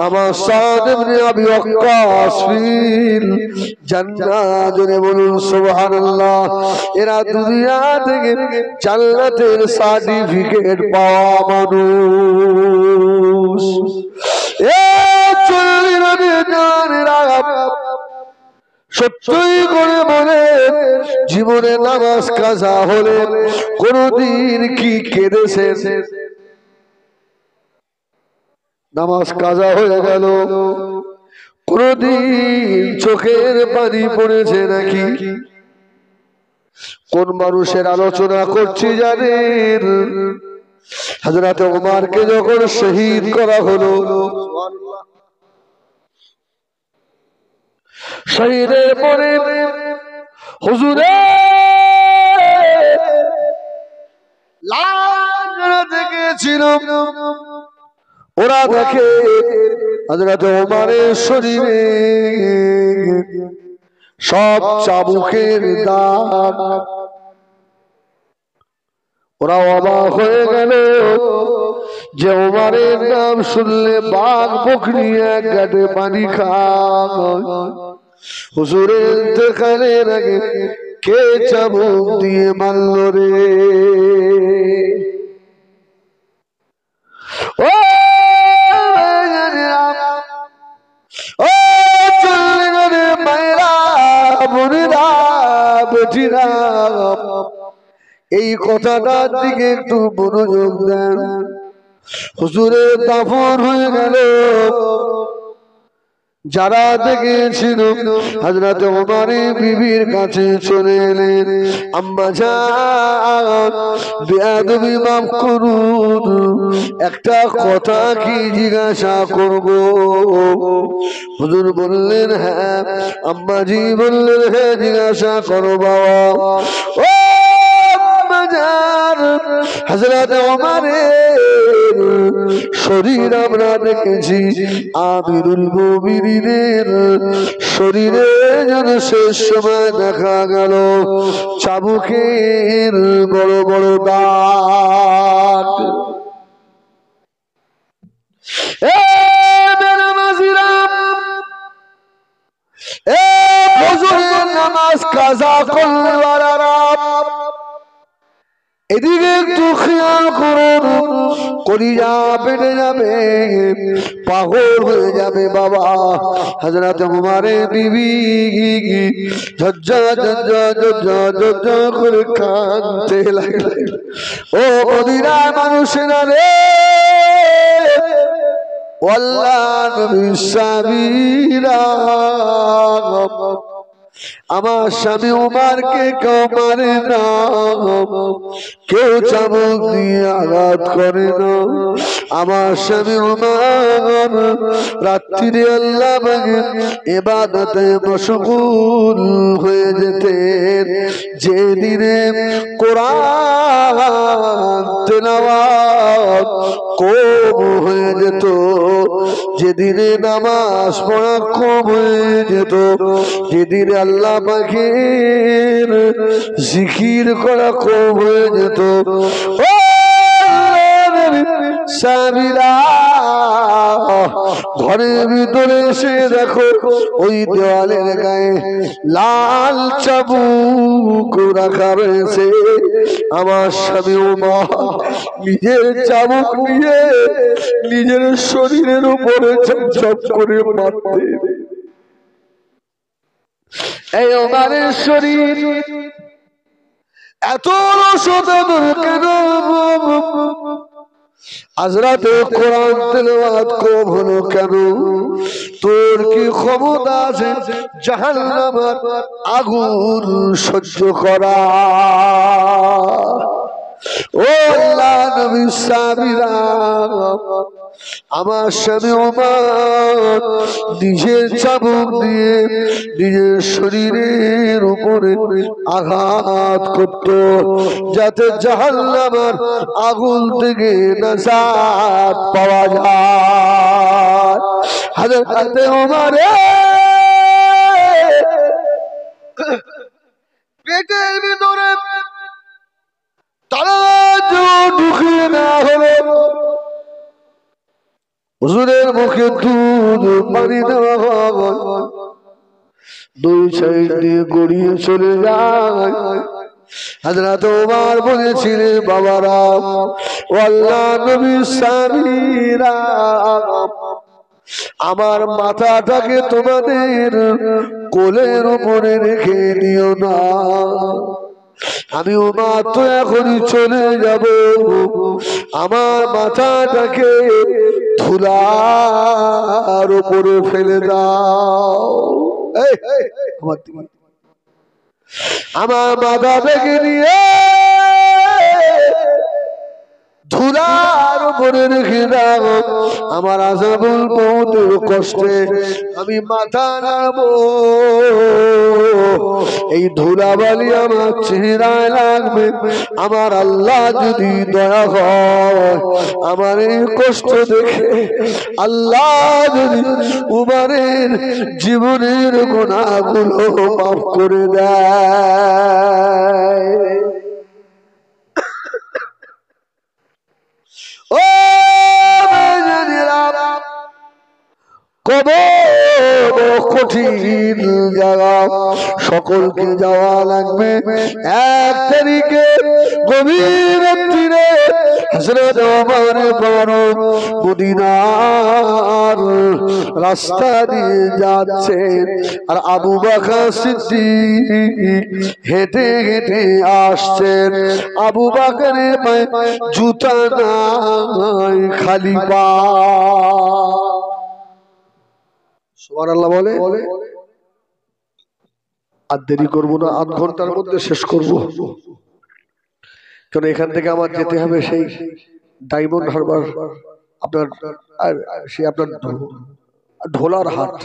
আমার সাদ ইবনে আবি ওয়াক্কাস ফিল জান্নাহ। জোরে বলুন সুবহানাল্লাহ। এরা দুনিয়া থেকে জান্নাতের সার্টিফিকেট পাওয়া মানুষ। সত্যই করে বলে জীবনে নামাজ কাজা হলে কোনদিন কি কেঁদেছেন? নামাজ কাজা হয়ে গেল কোনদিন চোখের পানি পড়েছে নাকি? কোন মানুষের আলোচনা করছি জানেন? হযরত ওমরকে যখন শহীদ করা হলো, শহীদের পরে হুজুরের লাশ দেখেছিল, ওরা দেখে হযরত ওমরের শরীরে সব চাবুকের দাগ। ওরা অবাক হয়ে গেল যে ওমরের নাম শুনলে বাঘ বকরি এক গাঁটে পানি খায়। হুজুরের ইন্তেকালের আগে কে চাবুক দিয়ে মারল রে? ও ও চললে মায়েরা বোনেরা বেটিরা, এই কথাটার দিকে একটু মনোযোগ দেন। হুজুরের দাফন হয়ে গেল, যারা দেখেছিল হযরত ওমরের বিবির কাছে চলে এলেন, আম্মা জান বেয়াদবি মাফ করুন, একটা কথা কি জিজ্ঞাসা করব? হুজুর বললেন হ্যাঁ। আম্মাজি বললেন হ্যাঁ জিজ্ঞাসা করো বাবা। ও আম্মা জান, হযরত ওমরের শরীর আমরা দেখেছি, আমিরুল মুমিনিনের শরীরে যেন শেষ সময় দেখা গেল চাবুকের বড় বড় দাগ। নামাজ কাজা করওয়ালারা এদিকে একটু খেয়াল করুন, কলিজা বেড়ে যাবে, পাগল হয়ে যাবে বাবা। হযরত ওমরের বিবি ঝরঝর ঝরঝর ঝরঝর ঝরঝর করে কাঁদতে লাগলেন। ও মদিনা মানুষেরা রে, আল্লাহর নবী সাহাবীরা, আমার স্বামী ওমরকে কেউ মারে না, কেউ চাবুক দিয়ে আঘাত করে না। আমার স্বামী ওমর রাত্রিরে আল্লাহ পাকের ইবাদতে মশগুল হয়ে যেতেন। যেদিনে কোরআন তেলাওয়াত কম হয়ে যেত, যেদিনে নামাজ পড়া কম হয়ে যেত, যেদিনে আল্লাহ পাকের জিকির করা কম হয়ে যেত, সাবিরা ঘরের ভিতরে এসে দেখো ওই দেওয়ালের গায়ে লাল চাবুক রাখা রয়েছে। আমার স্বামী ওমর নিজের চাবুক নিয়ে নিজের শরীরের উপরে ঝপঝপ করে মারতে। এই ওমরের শরীর এত রসদাদুর কেন? আজরাতে কোরআন তেলাওয়াত কম হলো কেন? তোর কি ক্ষমতা আছে জাহান্নামের আগুন সহ্য করা? ও আল্লাহ নবী সাহাবীরা, আমার স্বামী ওমর নিজের চাবুক দিয়ে নিজের শরীরের উপরে আঘাত করত যাতে জাহান্নামের আগুন থেকে নাজাত পাওয়া যায়। হযরত ওমর পেটের ভিতরে তারা ঢুকিয়ে না হলো, হুজুরের মুখে দুধ পানি দেওয়া হয়, দুই সাইড দিয়ে গড়িয়ে চলে যায়। হযরত ওমর বলেছিলেন, বাবারা ও আল্লাহ নবীর সাহাবীরা, আমার মাথাটাকে তোমাদের কোলের উপরে রেখে দিও না, আমি ওমর তো এখনই চলে যাব, আমার মাথাটাকে ধুলার উপরে ফেলে দাও। আমার মাথা থেকে নিয়ে ধুলার উপরে রেখে দাও, আমার আযাবুল মউতের কষ্টে আমি মাথা নাড়বো, এই ধুলাবালি আমার চেহারায় লাগবে। আমার আল্লাহ যদি দয়া হয়, আমার এই কষ্ট দেখে আল্লাহ যদি উমরের জীবনের গুনাহগুলো মাফ করে দেয়। ও কবর কঠিন জায়গা, সকলকে যাওয়া লাগবে। 1 তারিখে গভীর রাত্রিরে হযরত ওমর ফারুক মদিনার রাস্তা দিয়ে যাচ্ছেন, আর আবু বকর সিদ্দিক হেঁটে হেঁটে আসছেন। আবু বকরের পায়ে জুতা নাই, খালি পা। সুবহানাল্লাহ বলে। আর দেরি করবো না, 8 ঘন্টার মধ্যে শেষ করব, কারণ এখান থেকে আমার যেতে হবে সেই ডায়মন্ড হারবার, আপনার সে আপনার ঢোলার হাট,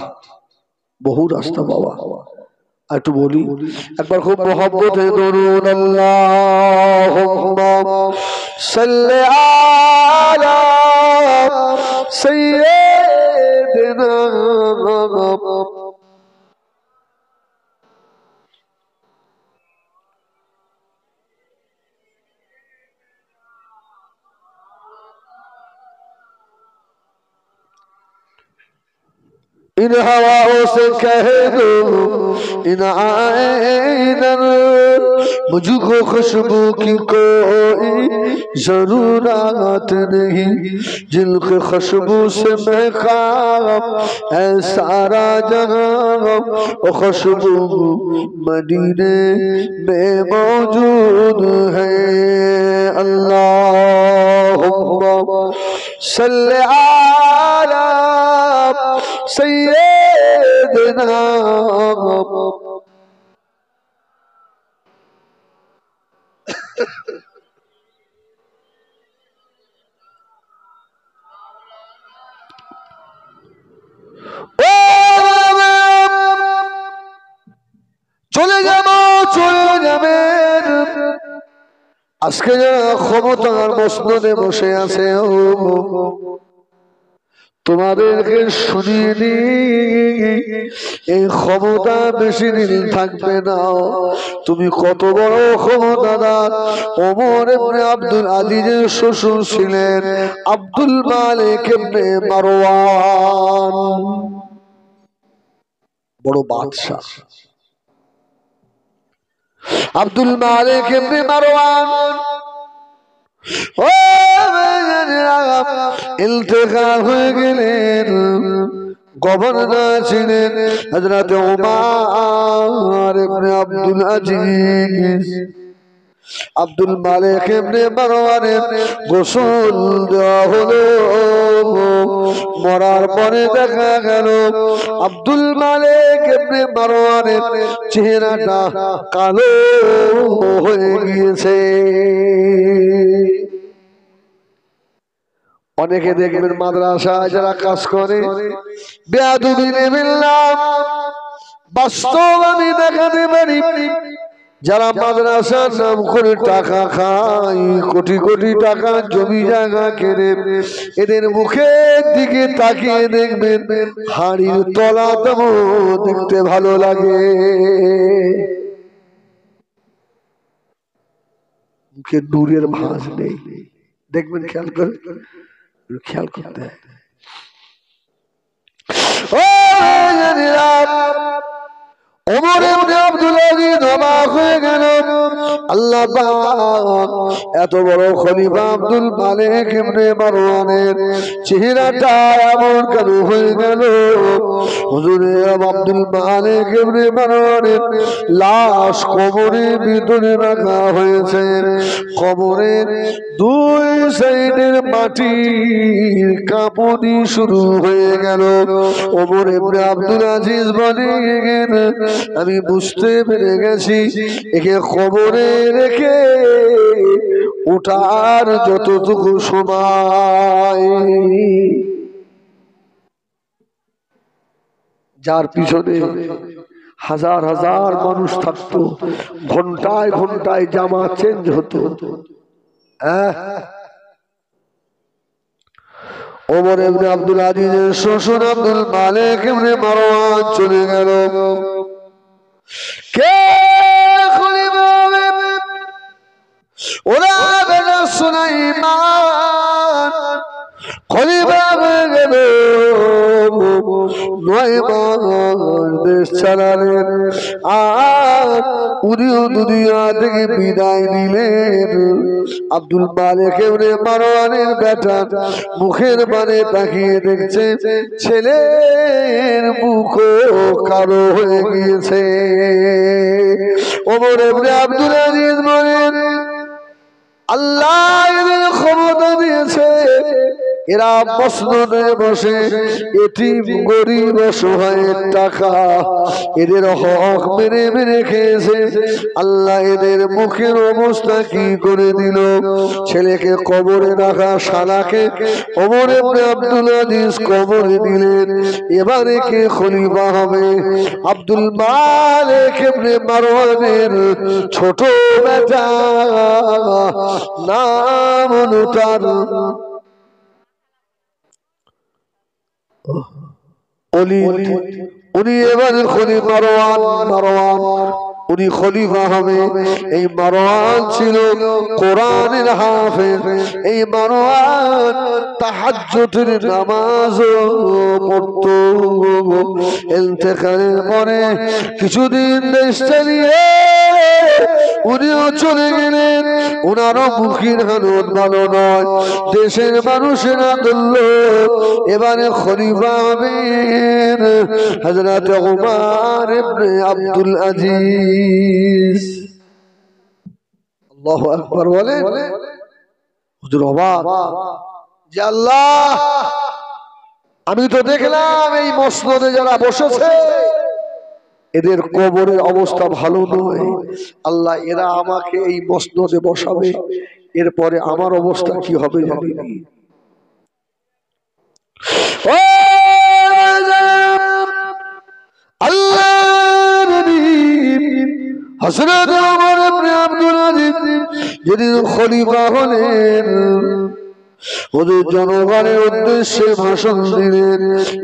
বহু রাস্তা বাবা। আর একটু বলি একবার খুব মহব্বতে দরুদ আল্লাহুম্মা সাল্লি আলা সাইয়্যিদিনা इन हवाओं से कह दो इन आईनर मुझको खुशबू की कोई जरूरत नहीं, जिनकी खुशबू से महका है सारा जहां, वो खुशबू मदीने में मौजूद है। अल्लाहुम्मा सल्ली अला सैयदना চলে যাবেন আজকে যারা ক্ষমতার মসনদে বসে আছে, তোমাদেরকে শুনিয়ে দি, এই ক্ষমতা বেশি দিন থাকবে না। তুমি কত বড় ক্ষমতাদার। ওমর ইবনে আব্দুল আজিজের শ্বশুর ছিলেন আব্দুল মালিক ইবনে মারওয়ান, বড় বাদশা। আব্দুল মালিক ইবনে মারওয়ান ইন্তেকাল হয়ে গেলেন। গভর্নর ছিলেন হযরত ওমর ইবনে আব্দুল আজিজ। আব্দুল মালিক ইবনে মারওয়ানের গোসল দেওয়া হলো। মরার পরে দেখা গেল আব্দুল মালিক ইবনে মারওয়ানের চেহারাটা কালো হয়ে গিয়েছে। অনেকে দেখবেন মাদ্রাসায় যারা কাজ করে বেয়াদবি বিল্লাহ, বাস্তব আমি দেখাতে পারি যারা মাদ্রাসার নাম করে টাকা খায়, কোটি কোটি টাকা জমি জায়গা কেনে, এদের মুখের দিকে তাকিয়ে দেখবেন হাড়ির তলাতেও দেখতে ভালো লাগে, মুখে নূরের ভাঁজ নেই। দেখবেন, খেয়াল করে, খেয়াল করতে হয়। ওমর ইবনে আব্দুল আজিজ অবাক হয়ে গেল, আল্লাহ পাক এত বড় খলিফা আব্দুল মালিক ইবনে মারওয়ানের চেহারাটা এমন কেন হয়ে গেল? হুজুর আব্দুল মালিক ইবনে মারওয়ানের লাশ কবরের ভিতরে রাখা হয়েছে, কবরের দুই সাইডের মাটির কাঁপুনি শুরু হয়ে গেল। ওমর ইবনে আব্দুল আজিজ বলেন, আমি বুঝতে পেরে গেছি একে কবরে রেখে ওঠার যতটুকু সময়, যার পিছনে হাজার হাজার মানুষ থাকতো, ঘন্টায় ঘন্টায় জামা চেঞ্জ হতো, ওমর ইবনে আব্দুল আজিজের শ্বশুর আব্দুল মালিক ইবনে মারওয়ান চলে গেল। কে খলিফা হবে? ওরা বেটা সুলাইমান খলিফা হয়ে গেল। 9 মাস দেশ চালালেন, আর উনিও দুনিয়া থেকে বিদায় নিলেন। আব্দুল মালিক ইবনে মারওয়ানের বেটা মুখের বানে তাকিয়ে দেখছে ছেলের মুখও কালো হয়ে গিয়েছে। ওমর ইবনে আব্দুল আজিজ বলেন, আল্লাহ এদের ক্ষমতা দিয়েছে, এরা মসনদে বসে এতিম গরিব অসহায়ের টাকা এদের হক মেরে মেরে খেয়েছে। আল্লাহ এদের মুখের অবস্থা কি করে দিল? ছেলেকে কবরে রাখা শালাকে ওমর ইবনে আব্দুল আজিজ কবরে দিলেন। এবারে কে খলিফা হবে? আব্দুল মালিক ইবনে মারওয়ানের ছোট বেটা, নাম হলো তার উনি এবার খলিফা মারওয়ান, উনি খলিফা হবে। এই মারওয়ান ছিল কোরআনের হাফেজ, এই মারওয়ান তাহাজ্জুদের নামাজ পড়তো। ইন্তেকালের পরে কিছুদিন দেশ চালিয়ে উনিও চলে গেলেন। ওনারও মুখের হালত ভালো নয়, দেশের মানুষেরা বলল এবারে খলিফা হবেন হযরত উমর ইবনে আব্দুল আজিজ। আল্লাহু আকবার বলেন। হুজুর অবাক যে আল্লাহ, আমি তো দেখলাম এই মসনদে যারা বসেছে এদের কবরের অবস্থা ভালো নয়। আল্লাহ, এরা আমাকে এই মসনদে বসাবে, এরপরে আমার অবস্থা কি হবে জানি না। হযরত ওমর ইবনে আব্দুল আজিজ যেদিন খলিফা হলেন, হুজুর জনগণের উদ্দেশ্যে ভাষণ দিলেন,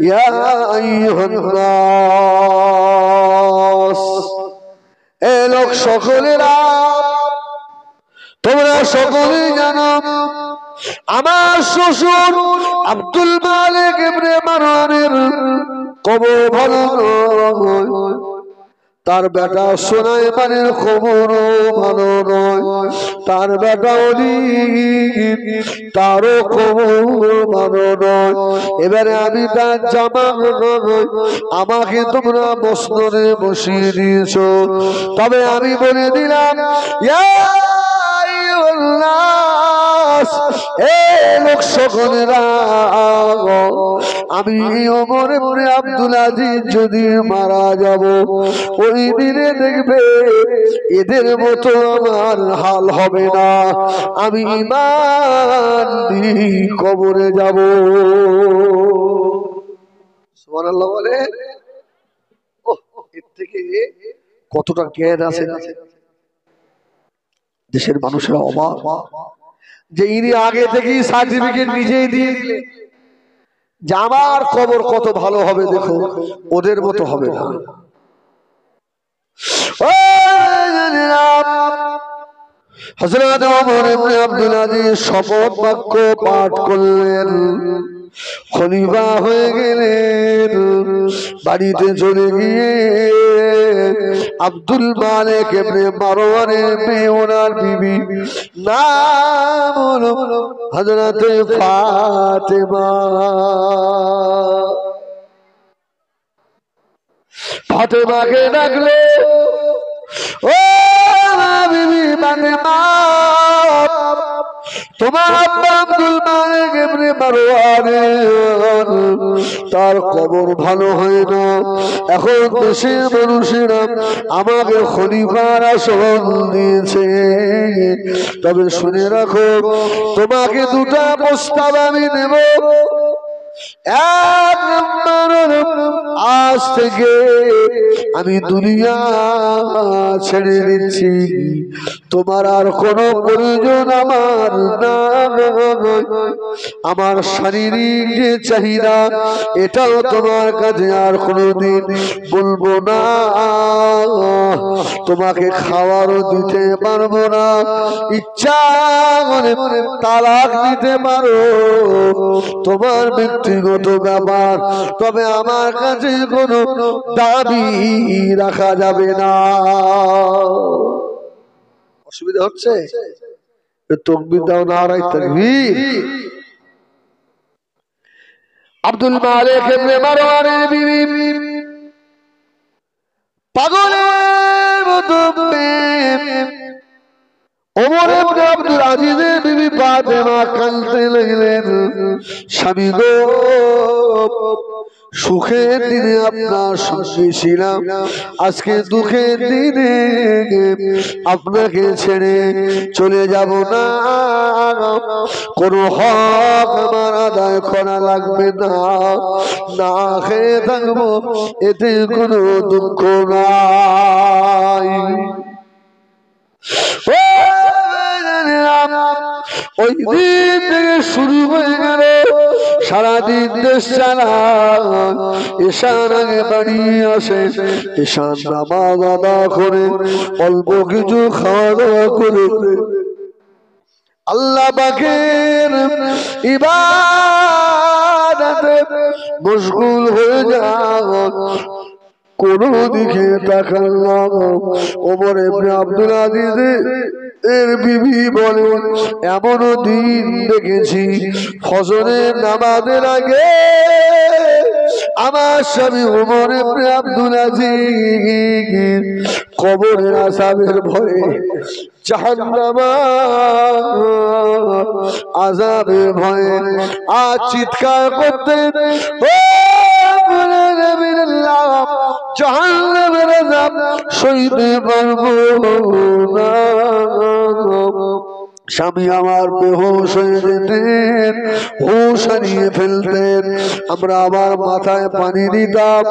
ইয়া আইয়ুহান নাস, এ লোক সকলেরা, তোমরা সকলেই জানো আমার শ্বশুর আব্দুল মালিক ইবনে মারওয়ানের কবর ভালো নয়, তার বেটা সুলাইমানের খবরও ভালো নয়, তার বেটা ওলীদ তারও খবর ভালো নয়। এবারে আমি তার জামা আমাকে তোমরা মসনদে বসিয়ে দিয়েছো, তবে আমি বলে দিলাম ইয়া আইয়ুহান নাস, আওয়াজ, এ লোক সকলেরা, আমি ওমর ইবনে আব্দুল আজিজ যদি মারা যাব, ওই দিনে দেখবে এদের মতো আমার হাল হবে না, আমি ঈমান নিয়ে কবরে যাব। সুবহানাল্লাহ বলে। এর থেকে কতটা জ্ঞান আছে দেশের মানুষেরা অবাক যে ইনি আগে থেকেই সার্টিফিকেট নিজেই দিয়ে দিলেন যে আমার কবর কত ভালো হবে, দেখো ওদের মতো হবে না। হযরত ওমর ইবনে আব্দুল আজিজ শপথ বাক্য পাঠ করলেন, খলিফা হয়ে গেলেন। বাড়িতে চলে গিয়ে আব্দুল মালিক ইবনে মারওয়ানের মেয়ে, ওনার বিবি নাম হলো হযরত ফাতেমা। ফাতেমাকে ডাকলে, ও বিবি ফাতেমা, তোমার আব্বা আব্দুল মালিক ইবনে মারওয়ান তার কবর ভালো হয় না, এখন দেশের মানুষেরা আমাকে খলিফার আসন দিয়েছে, তবে শুনে রাখো তোমাকে দুটা প্রস্তাব আমি দেব। এক নম্বর, আজ থেকে আমি দুনিয়া ছেড়ে দিচ্ছি, তোমার আর কোনো প্রয়োজন আমার না, আমার শারীরিক যে চাহিদা এটাও তোমার কাছে আর কোনোদিন বলবো না, তোমাকে খাওয়ারও দিতে পারবো না, ইচ্ছা করে তালাক দিতে পারো, তোমার ব্যক্তিগত ব্যাপার, তবে আমার কাছে কোনো দাবি রাখা যাবে না। অসুবিধা হচ্ছে? তাকবীর দাও, নারায়ে তাকবীর। আব্দুল মালিক ইবনে মারওয়ানের বিবি পাগলের মতো ওমর ইবনে আব্দুল আজিজের বিবি ফাতেমা কাঁদতে লাগলেন, স্বামী গো, সুখের দিনে আপনার সঙ্গে ছিলাম, আজকে দুঃখের দিনে আপনাকে ছেড়ে চলে যাব না, কোনো হক আমার আদায় করা লাগবে না, না খেয়ে থাকবো, এতে কোনো দুঃখ নাই। ওই দিন থেকে শুরু হয়ে গেল সারাদিন দেশ চালা, এশার আগে বাড়ি আসে, এশার নামাজ আদা করে অল্প কিছু খাওয়া দাওয়া করে আল্লাহ পাকের ইবাদতে মশগুল হয়ে যায়, কোনো দিকে তাকান না। ওমর ইবনে আব্দুল আজিজ এর বিবি বলে, এমনও দিন দেখেছি ফজরের নামাজের আগে আমার স্বামী ওমর ইবনে আব্দুল আজিজ কবরের আযাবের ভয়ে, জাহান্নামের আযাবের ভয়ে আজ চিৎকার করতেন, জাহান্নামের আযাব সইতে পারবো না। স্বামী আমার বেহুশ হয়ে যেতেন, হুঁশ হারিয়ে ফেলতেন, আমরা আবার মাথায় পানি দিতাম,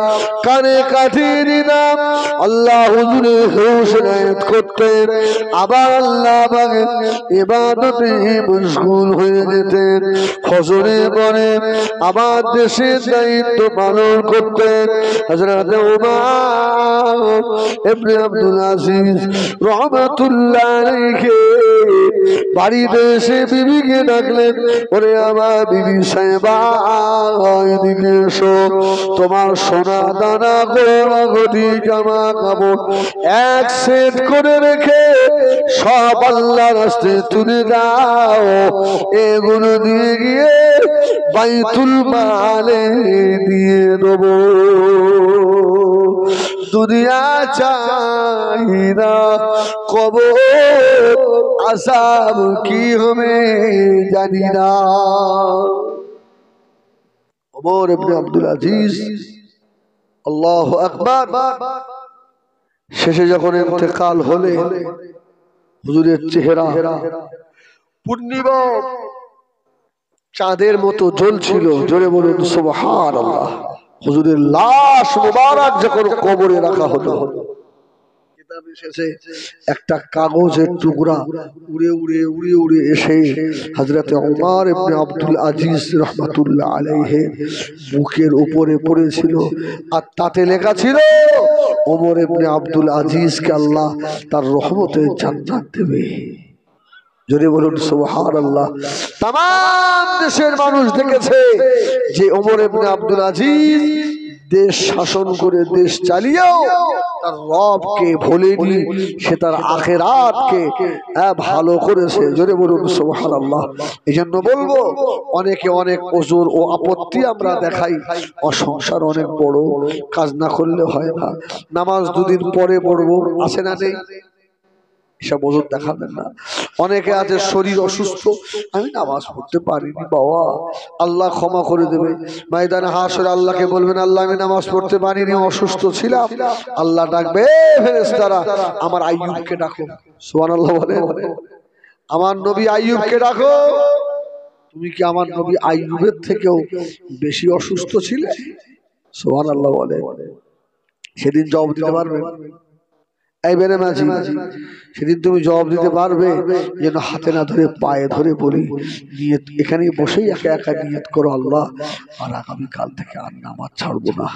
কানে কাঠি দিতাম, আল্লাহ হুজুরে হুঁশ নায়েত করতেন, আবার আল্লাহ পাকের ইবাদতে মশগুল হয়ে যেতেন। ফজরে পরে আবার দেশের দায়িত্ব পালন করতেন। হযরত ওমর ইবনে আব্দুল আজিজ রাহমাতুল্লাহ আলাইহি বাড়িতে এসে বিবিকে ডাকলেন, ওরে আমার বিবি সাহেবা, এদিকে এসো, তোমার সোনা দানা গোড়া গটি জামা কাপড় এক সেট করে রেখে সব আল্লাহর রাস্তায় তুলে দাও, এগুলো দিয়ে গিয়ে বাইতুল মালে দিয়ে দেবো। দুনিয়া চাই না কবর আযাব কি হবে জানি না। ওমর ইবনে আব্দুল আজিজ আল্লাহু আকবার শেষে যখন ইন্তেকাল হলে হুজুরের চেহারা পূর্ণিমা চাঁদের মতো জ্বলছিল। জোরে বলুন সুবহানাল্লাহ। হুজুরের লাশ মুবারক যখন কবরে রাখা হলো, কিতাবে এসেছে একটা কাগজের টুকরা উড়ে উড়ে উড়ে উড়ে এসে হযরতে ওমর ইবনে আব্দুল আজিজ রাহমাতুল্লাহ আলাইহি বুকের উপরে পড়েছিল, আর তাতে লেখা ছিল ওমর ইবনে আব্দুল আজিজকে আল্লাহ তার রহমতে জান্নাত দেবে। যদি বলুন সুবহানাল্লাহ। তাম দেশের মানুষ দেখেছে যে ওমর ইবনে আব্দুল আজিজ দেশ শাসন করে দেশ চালিয়েও তার রবকে ভোলেনি, সে তার আখিরাতকে ভালো করেছে। যদি বলুন সুবহানাল্লাহ। এইজন্য বলবো অনেকে অনেক ওজর ও আপত্তি আমরা দেখাই, সংসার অনেক বড়, কাজ না করলে হয় না, নামাজ দুদিন পরে পড়বো, আছে না নেই, এসব ওজর দেখাবেন না। অনেকে আছে শরীর অসুস্থ, আমি নামাজ পড়তে পারিনি বাবা, আল্লাহ ক্ষমা করে দেবে। ময়দানে হাসরে আল্লাহকে বলবেন আল্লাহ আমি নামাজ পড়তে পারিনি, অসুস্থ ছিলাম। আল্লাহ ডাকবে ফেরেশতারা আমার আইয়ুবকে ডাকো। সুবহানাল্লাহ বলে, আমার নবী আইয়ুবকে ডাকো। তুমি কি আমার নবী আইয়ুবের থেকেও বেশি অসুস্থ ছিলে? সুবহানাল্লাহ বলে। সেদিন জবাব দিতে পারবে? এইবারে মাঝি সেদিন তুমি জবাব দিতে পারবে? যেন হাতে না ধরে পায়ে ধরে বলি নিয়ত, এখানে বসেই একা একা নিয়ত করো আল্লাহ আর আগামী কাল থেকে আর নামাজ ছাড়বো না।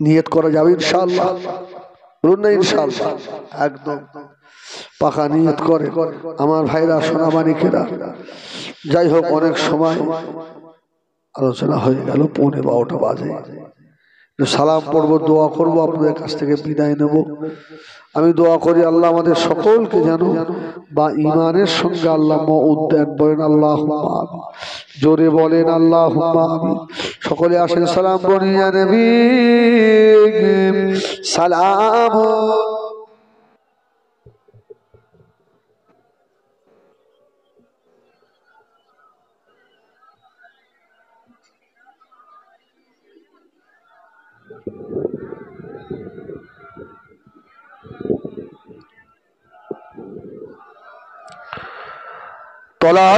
নিয়ত করা যাবে ইনশাআল্লাহ? বলুন না ইনশাআল্লাহ। একদম পাকা নিয়ত করে আমার ভাইরা সোনামানিকেরা। যাই হোক, অনেক সময় আলোচনা হয়ে গেল, 11:15 বাজে। সালাম পড়বো, দোয়া করবো, আপনাদের কাছ থেকে বিদায় নেব। আমি দোয়া করি আল্লাহ আমাদের সকলকে যেন বা ঈমানের সঙ্গে আল্লাহ মওত দেন। বলেন আল্লাহুম্মা আমিন। জোরে বলেন আল্লাহুম্মা আমিন। সকলে আসেন সালাম পড়ি ইয়া নবী সালাম। طلع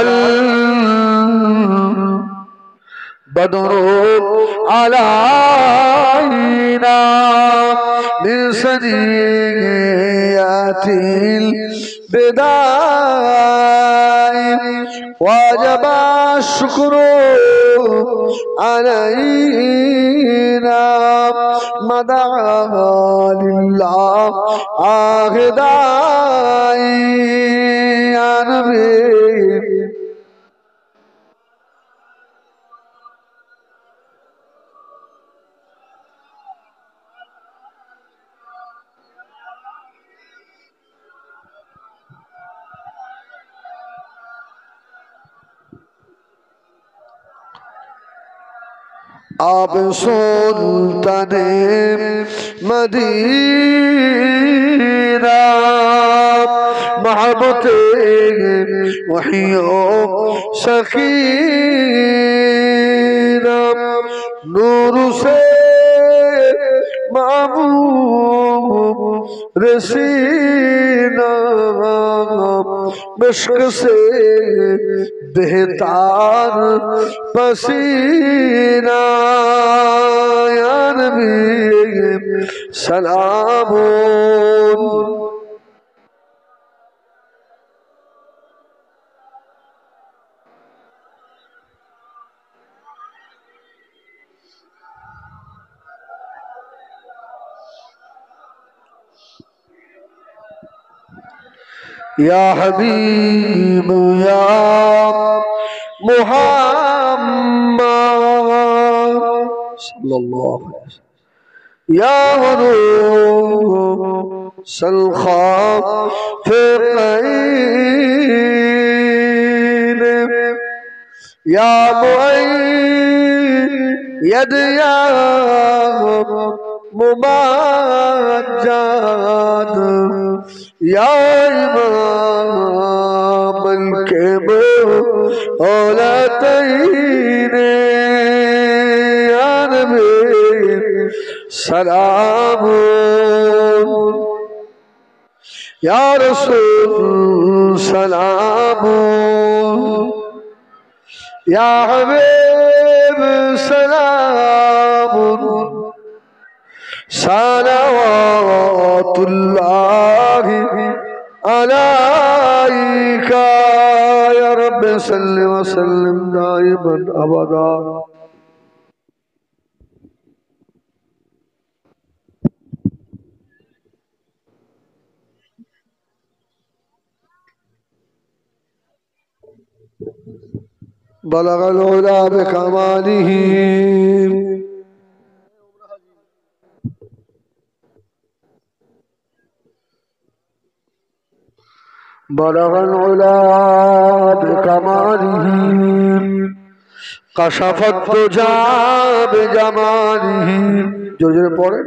البدر علينا من ثنيات البداء وجب الشكر علينا مدعا لله آخداي يا نبي आप सुल्ताने मदीना मोहब्बते वहियो सकीना नूर से मामूम रसीना मिश्क से बेहतार पसीना या नबी सलाम। या हबीब या मुहम्मद सल्लल्लाहु अलैहि वसल्लम या सल खाफिक़ैन या मुईन يدياه ممجد يا إمام الكمالتين يا نبي سلام يا رسول سلام يا حبيب سلام صلوات الله عليك يا رب صل وسلم دائما ابدا. بلغ العلا بكماله بلغ العلا بكماله كشف الدجى بجماله. জোরে পড়ে